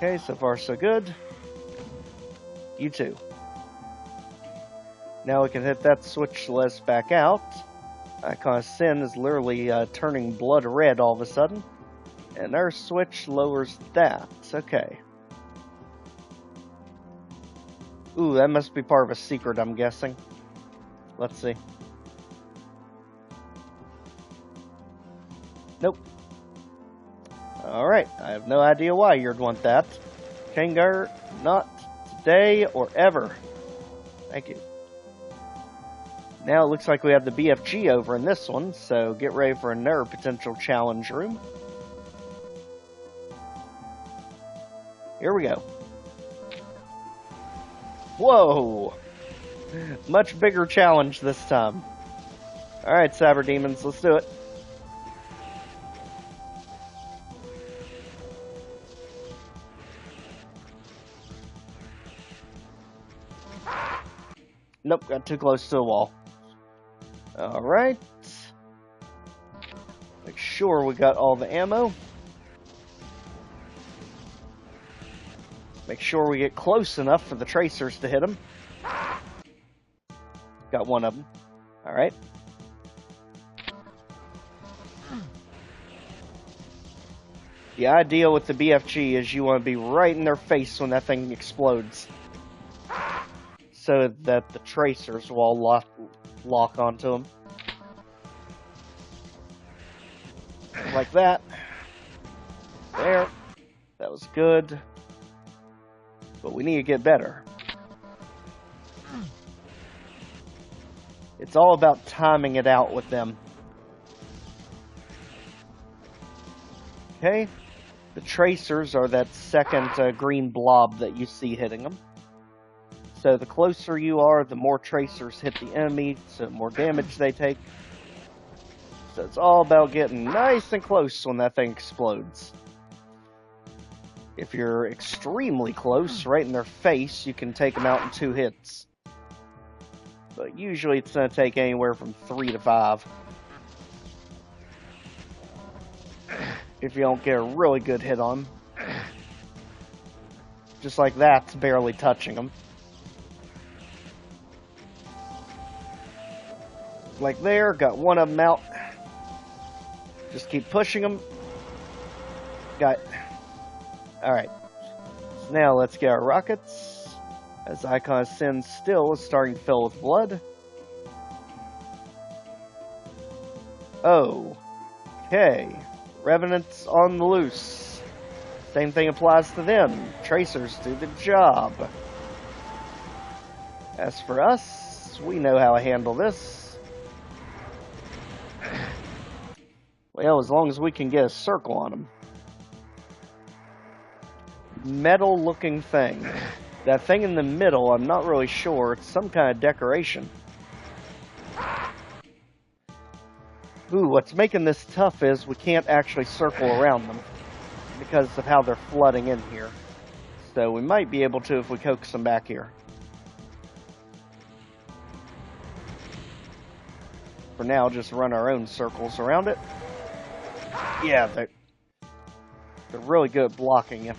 Okay, so far so good. You too. Now we can hit that switch to let us back out. Icon of Sin is literally turning blood red all of a sudden. And our switch lowers that. Okay. Ooh, that must be part of a secret, I'm guessing. Let's see. Nope. Alright, I have no idea why you'd want that. Kangar, not today or ever. Thank you. Now it looks like we have the BFG over in this one, so get ready for another potential challenge room. Here we go. Whoa! Much bigger challenge this time. Alright, Cyber Demons, let's do it. Nope, got too close to the wall. Alright. Make sure we got all the ammo. Make sure we get close enough for the tracers to hit them. Got one of them. Alright. The idea with the BFG is you want to be right in their face when that thing explodes. So that the tracers will all lock onto them. Like that. There. That was good. But we need to get better. It's all about timing it out with them. Okay. The tracers are that second green blob that you see hitting them. So the closer you are, the more tracers hit the enemy, so the more damage they take. So it's all about getting nice and close when that thing explodes. If you're extremely close, right in their face, you can take them out in 2 hits. But usually it's going to take anywhere from 3 to 5. If you don't get a really good hit on them. Just like that's barely touching them. Like there, got one of them out. Just keep pushing them. Got it. Alright. So now let's get our rockets. As Icon of Sin still is starting to fill with blood. Oh. Okay. Revenants on the loose. Same thing applies to them. Tracers do the job. As for us, we know how to handle this. Well, as long as we can get a circle on them. Metal-looking thing. That thing in the middle, I'm not really sure. It's some kind of decoration. Ooh, what's making this tough is we can't actually circle around them. Because of how they're flooding in here. So we might be able to if we coax them back here. For now, just run our own circles around it. Yeah, they're really good at blocking you.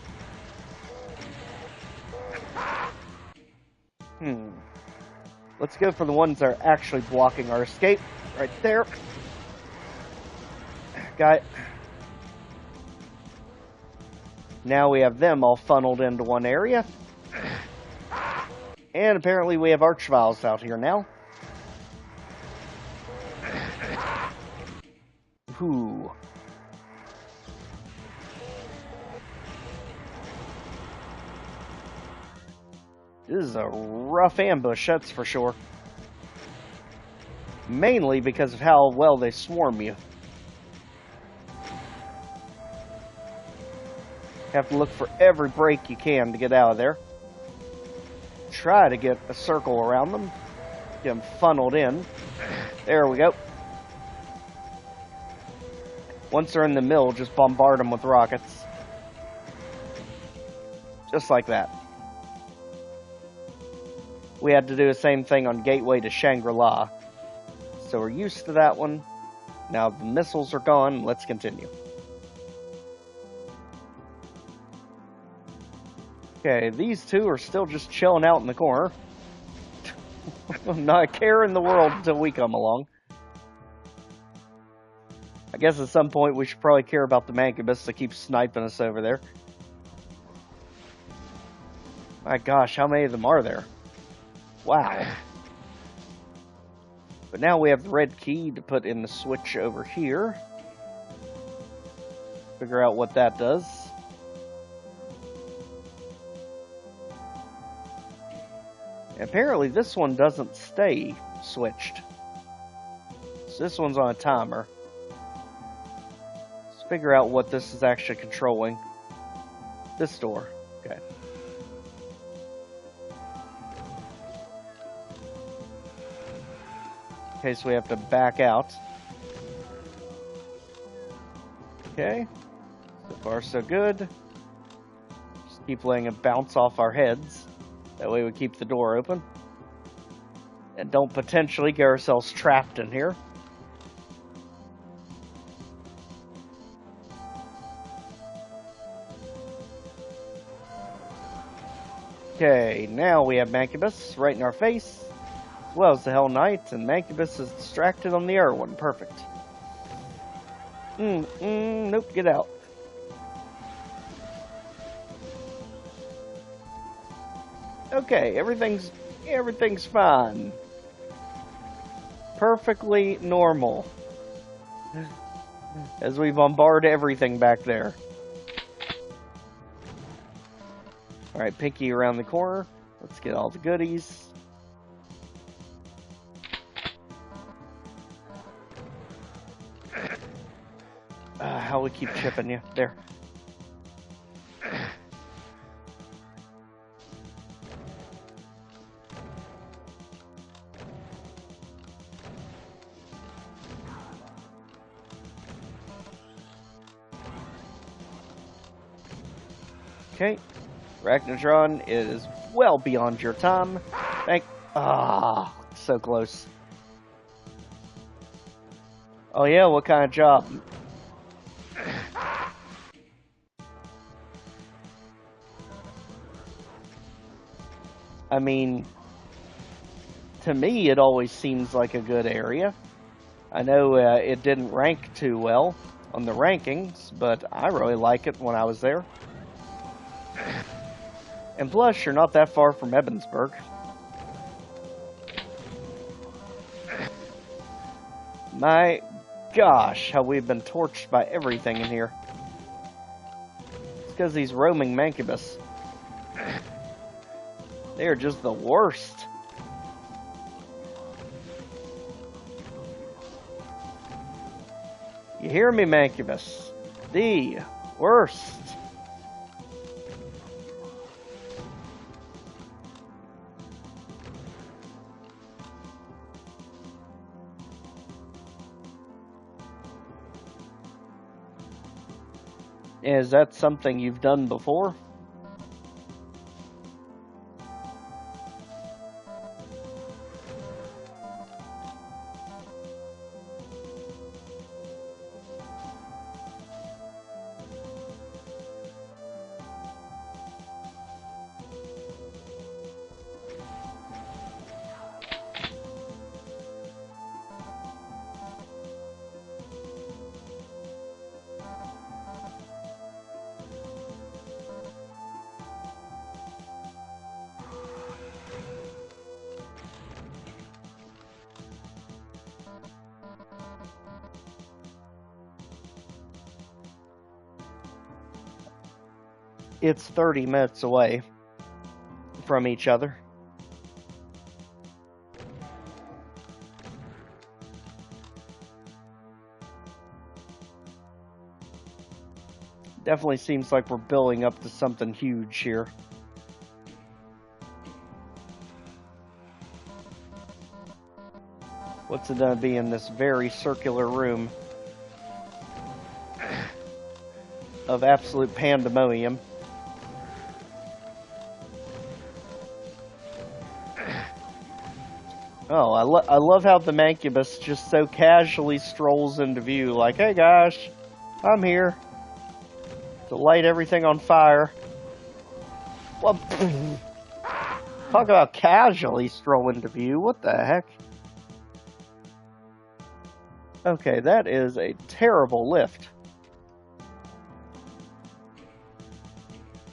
Let's go for the ones that are actually blocking our escape. Right there. Got it. Now we have them all funneled into one area. And apparently we have Archviles out here now. Ooh. This is a rough ambush, that's for sure. Mainly because of how well they swarm you. Have to look for every break you can to get out of there. Try to get a circle around them. Get them funneled in. There we go. Once they're in the middle, just bombard them with rockets. Just like that. We had to do the same thing on Gateway to Shangri-La. So we're used to that one. Now the missiles are gone, let's continue. Okay, these two are still just chilling out in the corner. Not a care in the world until we come along. I guess at some point we should probably care about the Mancubus to keep sniping us over there. My gosh, how many of them are there? Wow. But now we have the red key to put in the switch over here. Figure out what that does. Apparently this one doesn't stay switched. So this one's on a timer. Let's figure out what this is actually controlling. This door. Okay. Okay, so we have to back out. Okay. So far so good. Just keep letting it bounce off our heads. That way we keep the door open. And don't potentially get ourselves trapped in here. Okay, now we have Mancubus right in our face, as well as the Hell Knight, and Mancubus is distracted on the air one. Perfect. Nope, get out. Okay, everything's fine. Perfectly normal. As we bombard everything back there. Alright, Pinky around the corner. Let's get all the goodies. How we keep chipping you. There. Okay. Arachnotron is well beyond your time. So close. Oh yeah, what kind of job? I mean, to me it always seems like a good area. I know it didn't rank too well on the rankings, but I really like it when I was there. And plus, you're not that far from Ebensburg. My gosh, how we've been torched by everything in here. It's because these roaming Mancubus. They are just the worst. You hear me, Mancubus? The worst. Is that something you've done before? It's 30 minutes away from each other. Definitely seems like we're building up to something huge here. What's it gonna be in this very circular room of absolute pandemonium? Oh, I love how the Mancubus just so casually strolls into view, like, hey gosh, I'm here to light everything on fire. Well, talk about casually strolling into view. What the heck? Okay, that is a terrible lift.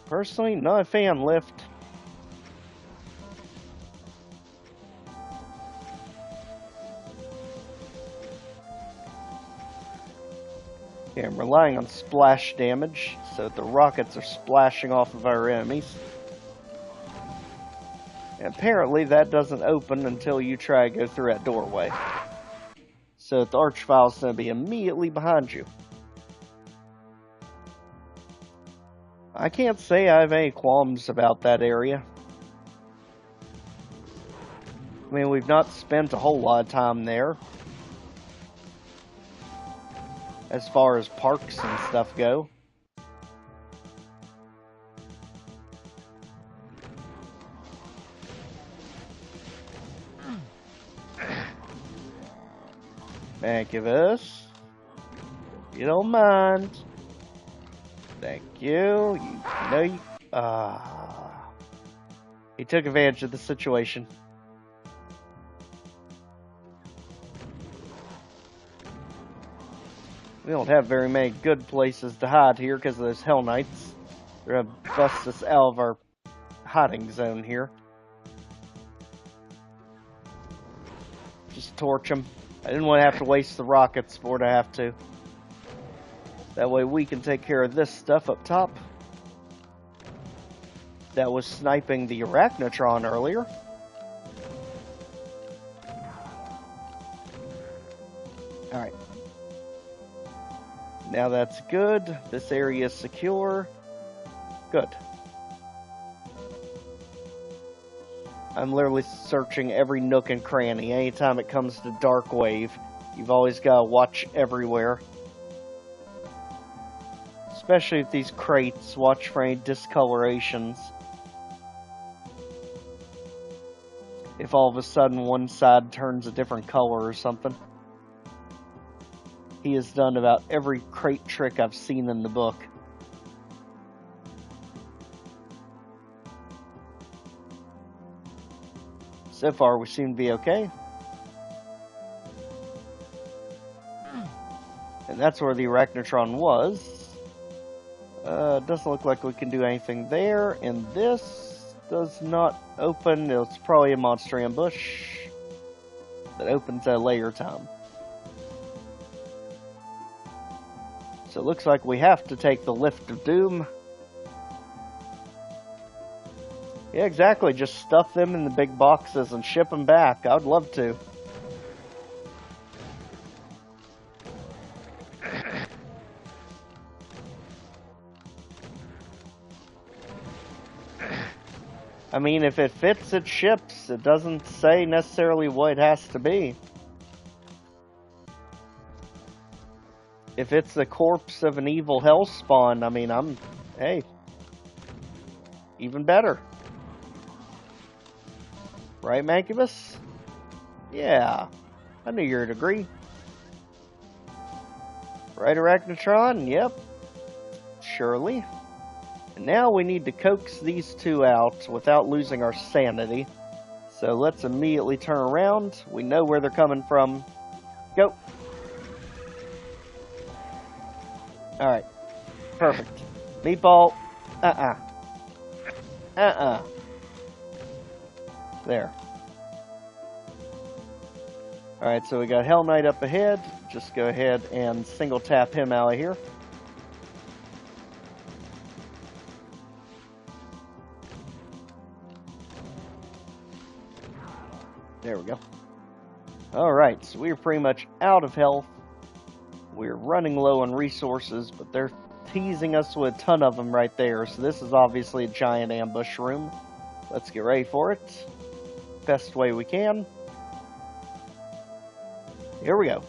Personally, not a fan lift. Okay, I'm relying on splash damage, so the rockets are splashing off of our enemies. And apparently that doesn't open until you try to go through that doorway. So the Archvile's going to be immediately behind you. I can't say I have any qualms about that area. I mean, we've not spent a whole lot of time there, as far as parks and stuff go. Thank you, Vis. You don't mind. Thank you. You know you... He took advantage of the situation. We don't have very many good places to hide here because of those Hell Knights. They're gonna bust us out of our hiding zone here. Just torch them. I didn't want to have to waste the rockets for it. I have to. That way we can take care of this stuff up top. That was sniping the Arachnotron earlier. Alright. Now that's good. This area is secure. Good. I'm literally searching every nook and cranny. Anytime it comes to Dark Wave, you've always got to watch everywhere. Especially with these crates, watch for any discolorations. If all of a sudden one side turns a different color or something. He has done about every crate trick I've seen in the book. So far, we seem to be okay. And that's where the Arachnotron was. Doesn't look like we can do anything there. And this does not open. It's probably a monster ambush that opens at a later time. So it looks like we have to take the Lift of Doom. Yeah, exactly. Just stuff them in the big boxes and ship them back. I'd love to. I mean, if it fits, it ships. It doesn't say necessarily what it has to be. If it's the corpse of an evil hellspawn, I mean, hey, even better. Right, Mancubus? Yeah, I knew you'd agree. Right, Arachnotron? Yep, surely. And now we need to coax these two out without losing our sanity. So let's immediately turn around. We know where they're coming from. Go! Alright. Perfect. Meatball. There. Alright, so we got Hell Knight up ahead. Just go ahead and single tap him out of here. There we go. Alright, so we're pretty much out of health. We're running low on resources, but they're teasing us with a ton of them right there. So this is obviously a giant ambush room. Let's get ready for it. Best way we can. Here we go.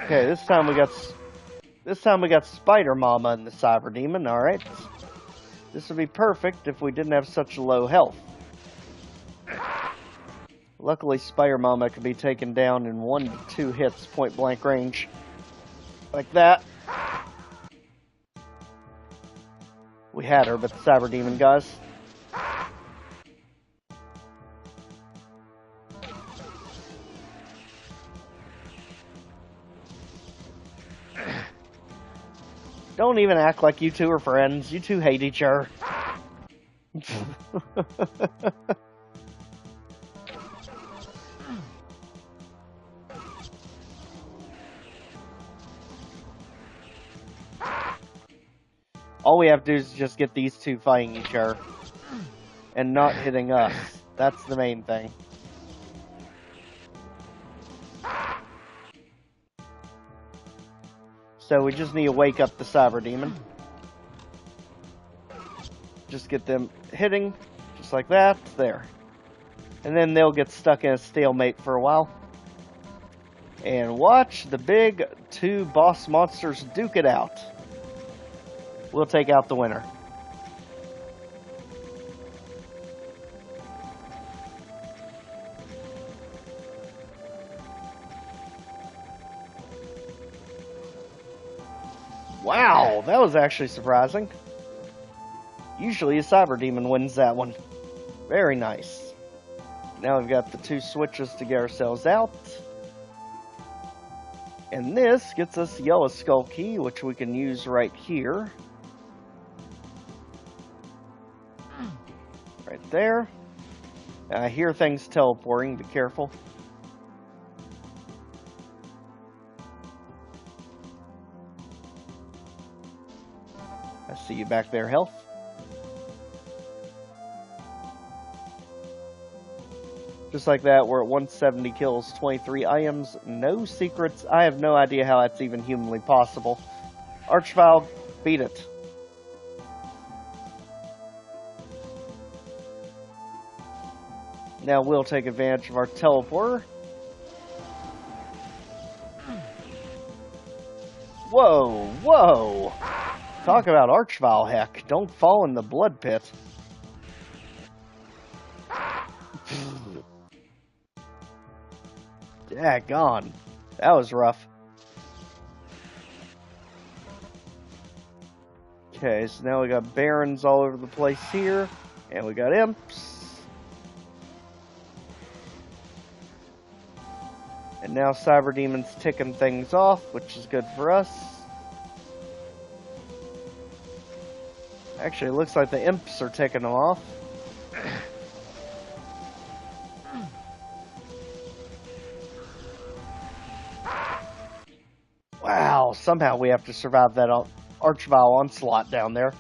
Okay, this time we got Spider Mama and the Cyber Demon. All right, this would be perfect if we didn't have such low health. Luckily, Spider Mama can be taken down in 1 to 2 hits, point blank range, like that. we had her, but the Cyber Demon guys. Don't even act like you two are friends. You two hate each other. All we have to do is just get these two fighting each other. And not hitting us. That's the main thing. So we just need to wake up the Cyber Demon. Just get them hitting, just like that, there. And then they'll get stuck in a stalemate for a while. And watch the big two boss monsters duke it out. We'll take out the winner. Wow, that was actually surprising. Usually a Cyber Demon wins that one. Very nice. Now we've got the two switches to get ourselves out. And this gets us the Yellow Skull key, which we can use right here. Right there. I hear things teleporting, be careful. I see you back there, Health. Just like that, we're at 170 kills, 23 items, no secrets. I have no idea how that's even humanly possible. Archvile, beat it. Now we'll take advantage of our teleporter. Whoa, whoa! Talk about Archvile, heck. Don't fall in the blood pit. Daggone. That was rough. Okay, so now we got barons all over the place here. And we got imps. And now Cyber Demon's ticking things off, which is good for us. Actually, it looks like the imps are ticking them off. Wow, somehow we have to survive that Archvile onslaught down there.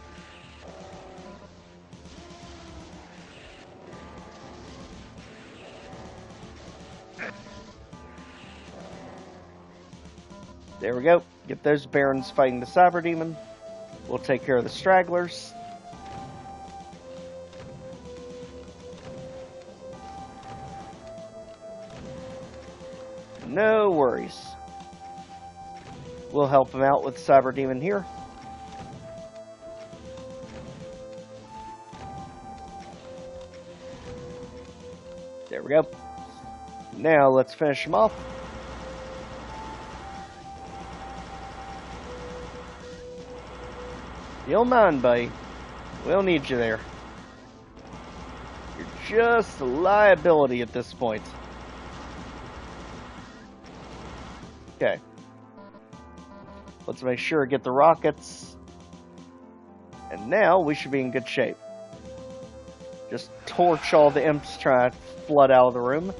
There we go. Get those barons fighting the Cyber Demon. We'll take care of the stragglers. No worries. We'll help him out with Cyber Demon here. There we go. Now let's finish him off. You don't mind, buddy. We'll need you there. You're just a liability at this point. Okay. Let's make sure to get the rockets. And now we should be in good shape. Just torch all the imps trying to flood out of the room.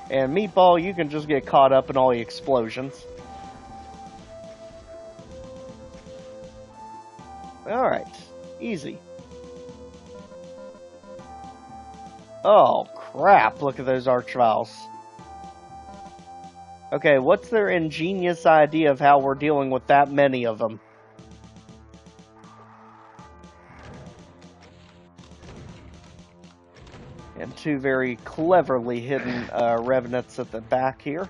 And Meatball, you can just get caught up in all the explosions. Alright, easy. Oh, crap, look at those Archviles. Okay, what's their ingenious idea of how we're dealing with that many of them? And two very cleverly hidden revenants at the back here.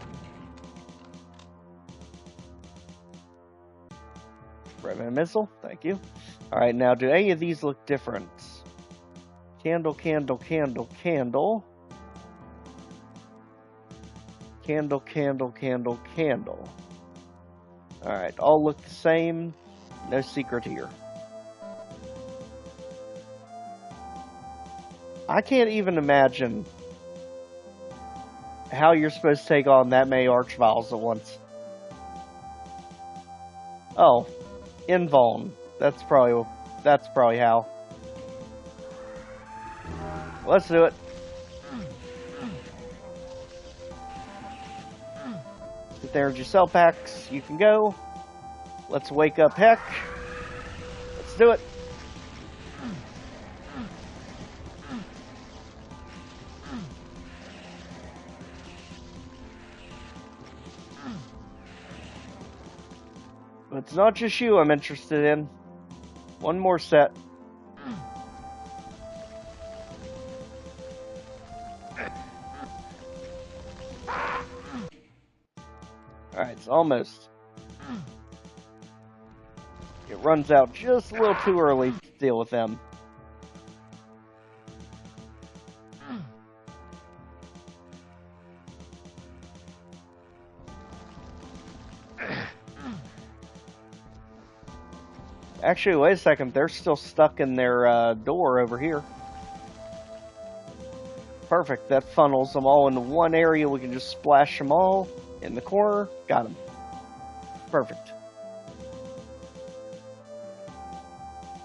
Revenant missile, thank you. Alright, now do any of these look different? Candle, candle, candle, candle. Candle, candle, candle, candle. Alright, all look the same. No secret here. I can't even imagine how you're supposed to take on that many archviles at once. Oh, invuln. That's probably how. Let's do it. Get the energy cell packs. You can go. Let's wake up Heck. Let's do it. But it's not just you I'm interested in. One more set. Alright, it's almost. It runs out just a little too early to deal with them. Actually, wait a second. They're still stuck in their door over here. Perfect. That funnels them all into one area. We can just splash them all in the corner. Got them. Perfect.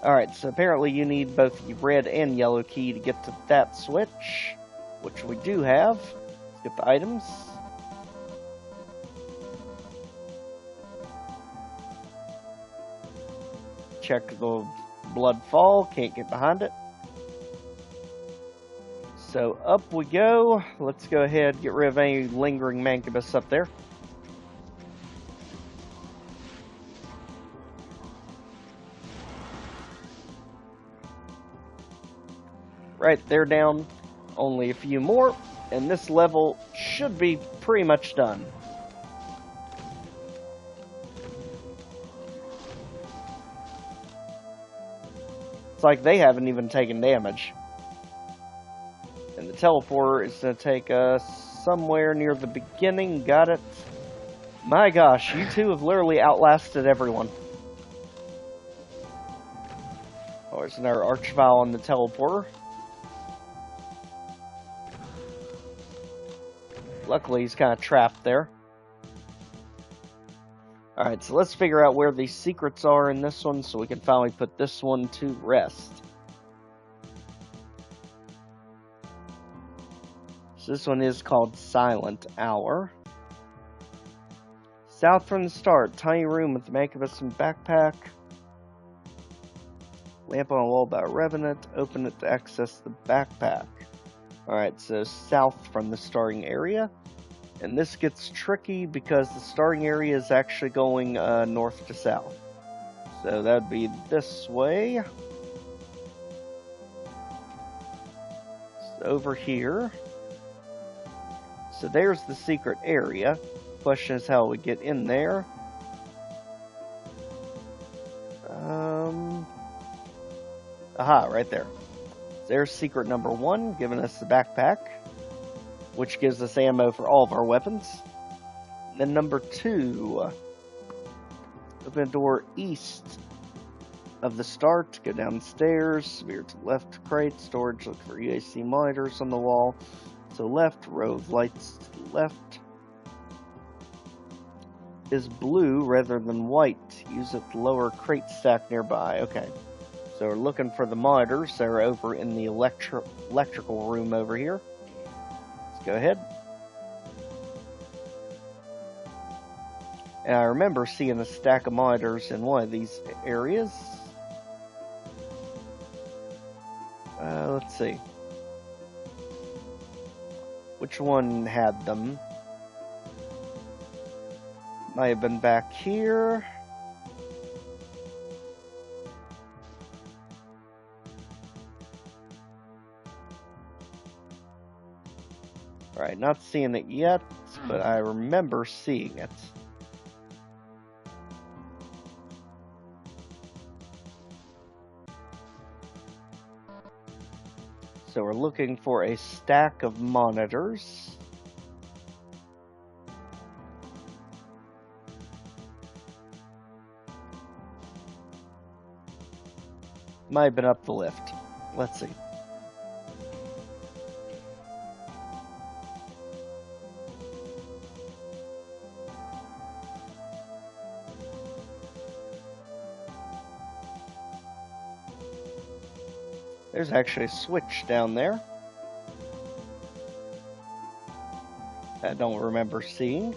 Alright, so apparently you need both the red and yellow key to get to that switch, which we do have. Let's get the items. Check the blood fall. Can't get behind it. So up we go. Let's go ahead and get rid of any lingering mancubus up there. Right, they're down. Only a few more, and this level should be pretty much done. It's like they haven't even taken damage. And the teleporter is going to take us somewhere near the beginning. Got it. My gosh, you two have literally outlasted everyone. Oh, there's another archvile on the teleporter. Luckily, he's kind of trapped there. Alright, so let's figure out where these secrets are in this one so we can finally put this one to rest. So this one is called Silent Hour. South from the start, tiny room with the mancubus and backpack. Lamp on a wall by a revenant. Open it to access the backpack. Alright, so south from the starting area. And this gets tricky because the starting area is actually going north to south. So that would be this way. It's over here. So there's the secret area. Question is how we get in there. Aha, right there. There's secret number 1, giving us the backpack, which gives us ammo for all of our weapons. Then number 2, open a door east of the start, go downstairs, veer to left crate, storage, look for UAC monitors on the wall. So left, row of lights to the left. Is blue rather than white. Use it to lower crate stack nearby. Okay. So we're looking for the monitors. They're over in the electrical room over here. Let's go ahead. And I remember seeing a stack of monitors in one of these areas. Let's see. Which one had them? Might have been back here. Alright, not seeing it yet, but I remember seeing it. So we're looking for a stack of monitors. Might have been up the lift. Let's see. There's actually a switch down there. I don't remember seeing.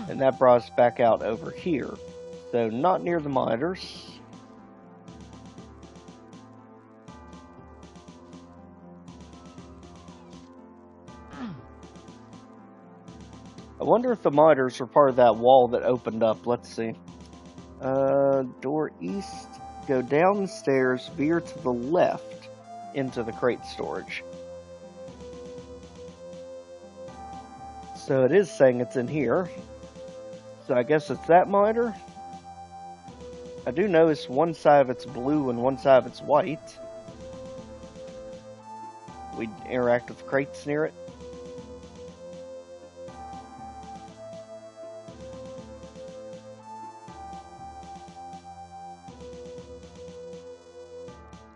And that brought us back out over here. So not near the monitors. I wonder if the monitors were part of that wall that opened up. Let's see. Door east. Go down the stairs, veer to the left into the crate storage. So it is saying it's in here. So I guess it's that monitor. I do notice one side of it's blue and one side of it's white. We interact with crates near it.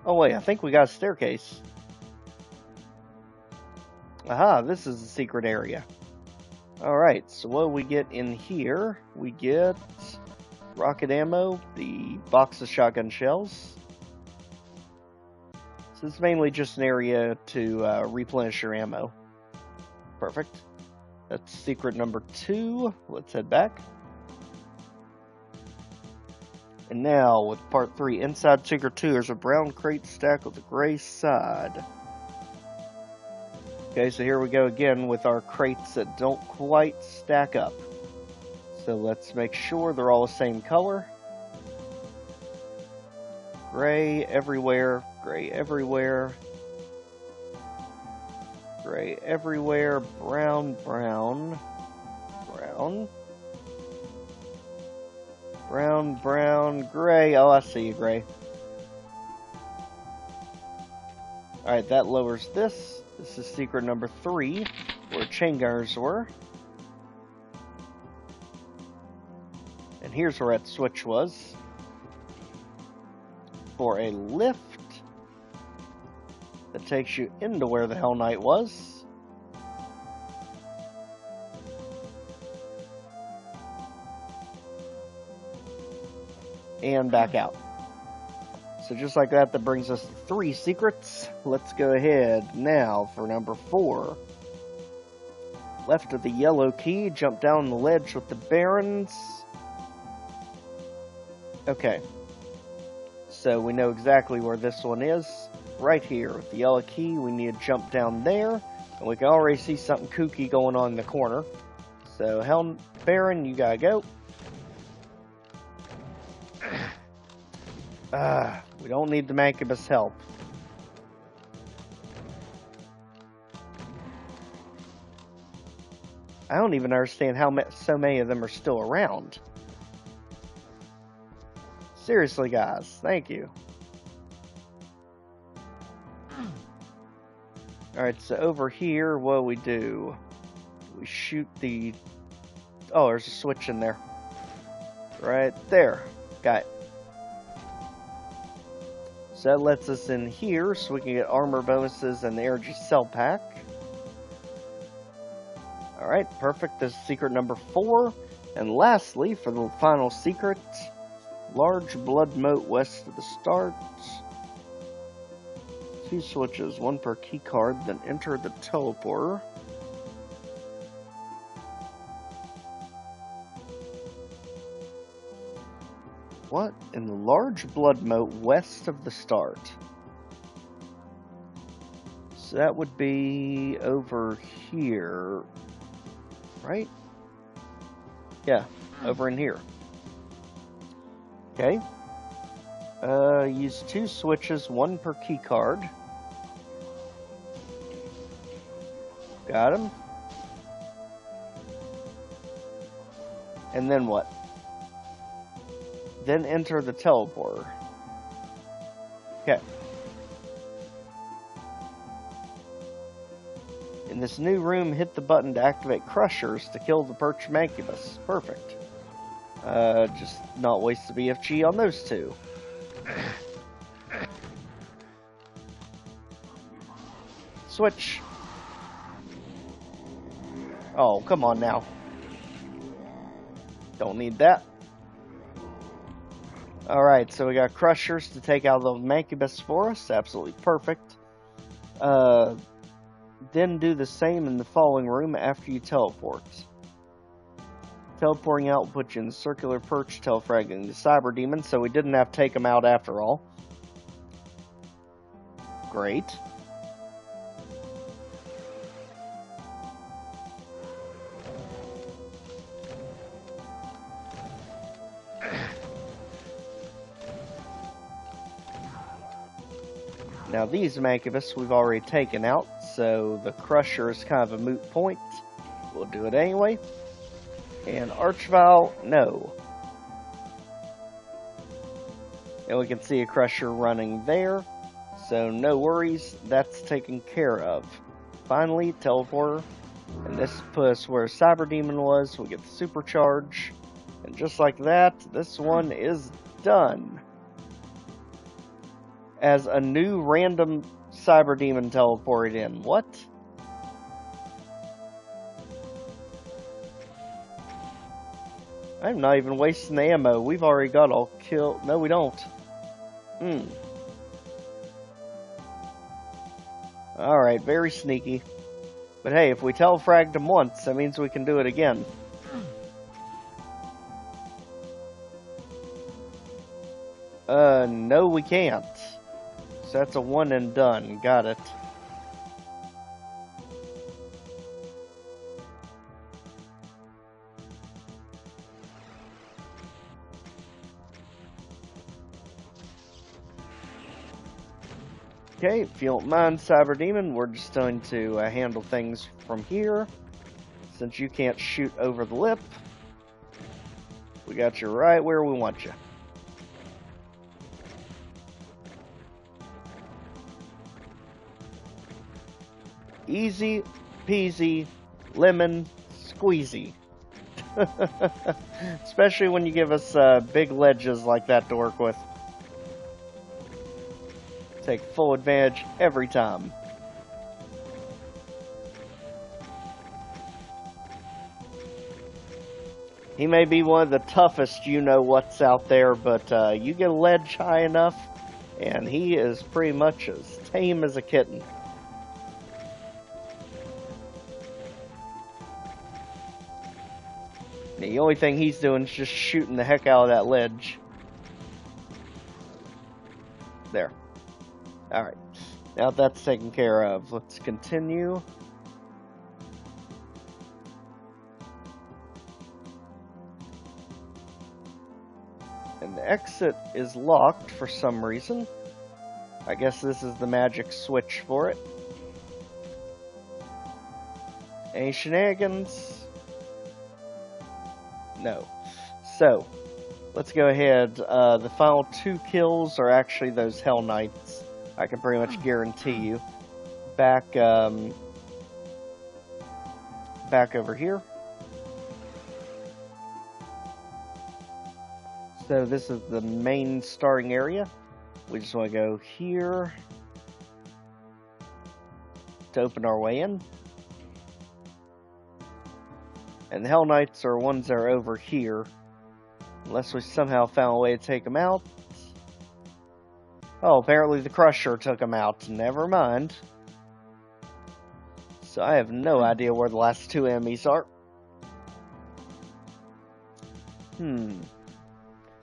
Oh wait, I think we got a staircase. Aha, this is the secret area. Alright, so what do we get in here? We get rocket ammo, the box of shotgun shells. So it's mainly just an area to replenish your ammo. Perfect. That's secret number 2. Let's head back. And now, with part 3, inside secret 2, there's a brown crate stacked with a gray side. Okay, so here we go again with our crates that don't quite stack up. So let's make sure they're all the same color. Gray everywhere, gray everywhere. Gray everywhere, brown, brown, brown. Brown, brown, gray. Oh, I see you, gray. Alright, that lowers this. This is secret number 3, where chain gunners were. And here's where that switch was. For a lift that takes you into where the Hell Knight was. And back out. So just like that, that brings us to 3 secrets. Let's go ahead now for number 4. Left of the yellow key, jump down the ledge with the barons. Okay. So we know exactly where this one is. Right here with the yellow key, we need to jump down there. And we can already see something kooky going on in the corner. So Baron, you gotta go. We don't need the Mancubus help. I don't even understand how so many of them are still around. Seriously, guys, thank you. Alright, so over here, what do we do? We shoot the... Oh, there's a switch in there. Right there. Got it. So that lets us in here, so we can get armor bonuses and the energy cell pack. Alright, perfect. This is secret number 4. And lastly, for the final secret, large blood moat west of the start. 2 switches, 1 per key card, then enter the teleporter. What? In the large blood moat west of the start. So that would be over here, right? Yeah, over in here. Okay. Use 2 switches, 1 per key card. Got him. And then what? Then enter the teleporter. Okay. In this new room, hit the button to activate crushers to kill the perched Mancubus. Perfect. Just not waste the BFG on those two. Switch. Oh, come on now. Don't need that. Alright, so we got crushers to take out the Mancubus for us. Absolutely perfect. Then do the same in the following room after you teleport. Teleporting out will put you in the circular perch, telefragging the Cyber Demon, so we didn't have to take him out after all. Great. Now these Mancubus we've already taken out, so the Crusher is kind of a moot point. We'll do it anyway. And Archvile, no. And we can see a Crusher running there, so no worries, that's taken care of. Finally, Teleporter, and this puts us where Cyber Demon was. We get the Supercharge, and just like that, this one is done. As a new random Cyber Demon teleported in. What? I'm not even wasting the ammo. We've already got all killed. No, we don't. Alright, very sneaky. But hey, if we telefragged him once, that means we can do it again. No we can't. So that's a one and done. Got it. Okay, if you don't mind, Cyber Demon, we're just going to handle things from here. Since you can't shoot over the lip, we got you right where we want you. Easy peasy, lemon squeezy. Especially when you give us big ledges like that to work with. Take full advantage every time. He may be one of the toughest you-know-what's out there, but you get a ledge high enough, and he is pretty much as tame as a kitten. The only thing he's doing is just shooting the heck out of that ledge. There. Alright. Now that's taken care of, let's continue. And the exit is locked for some reason. I guess this is the magic switch for it. Any shenanigans? No. So, let's go ahead. The final 2 kills are actually those Hell Knights. I can pretty much guarantee you. Back over here. So this is the main starting area. We just want to go here to open our way in. And the Hell Knights are ones that are over here. Unless we somehow found a way to take them out. Oh, apparently the Crusher took them out. Never mind. So I have no idea where the last 2 enemies are.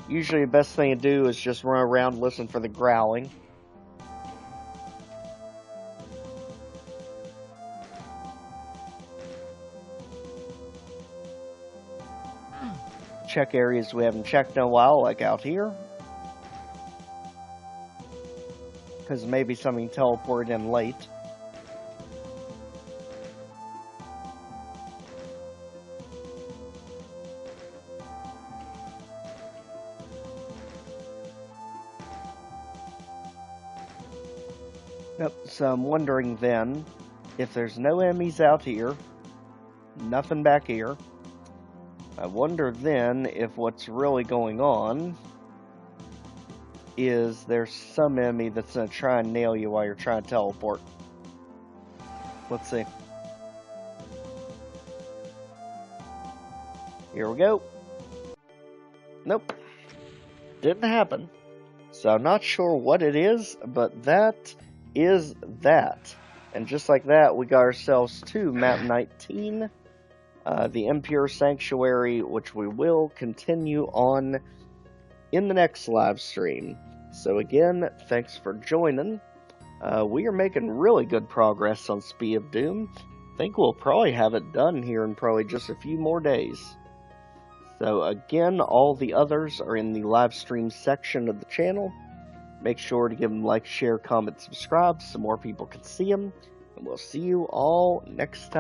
Usually the best thing to do is just run around and listen for the growling. Check areas we haven't checked in a while, like out here. Because maybe something teleported in late. Yep, so I'm wondering then, If there's no enemies out here, nothing back here, I wonder then if what's really going on is there's some enemy that's going to try and nail you while you're trying to teleport. Let's see. Here we go. Nope. Didn't happen. So I'm not sure what it is, but that is that. And just like that, we got ourselves to map 19, the Impure Sanctuary, which we will continue on in the next live stream. So again, thanks for joining. We are making really good progress on Speed of Doom. I think we'll probably have it done here in probably just a few more days. So again, all the others are in the live stream section of the channel. Make sure to give them like, share, comment, subscribe so more people can see them. And we'll see you all next time.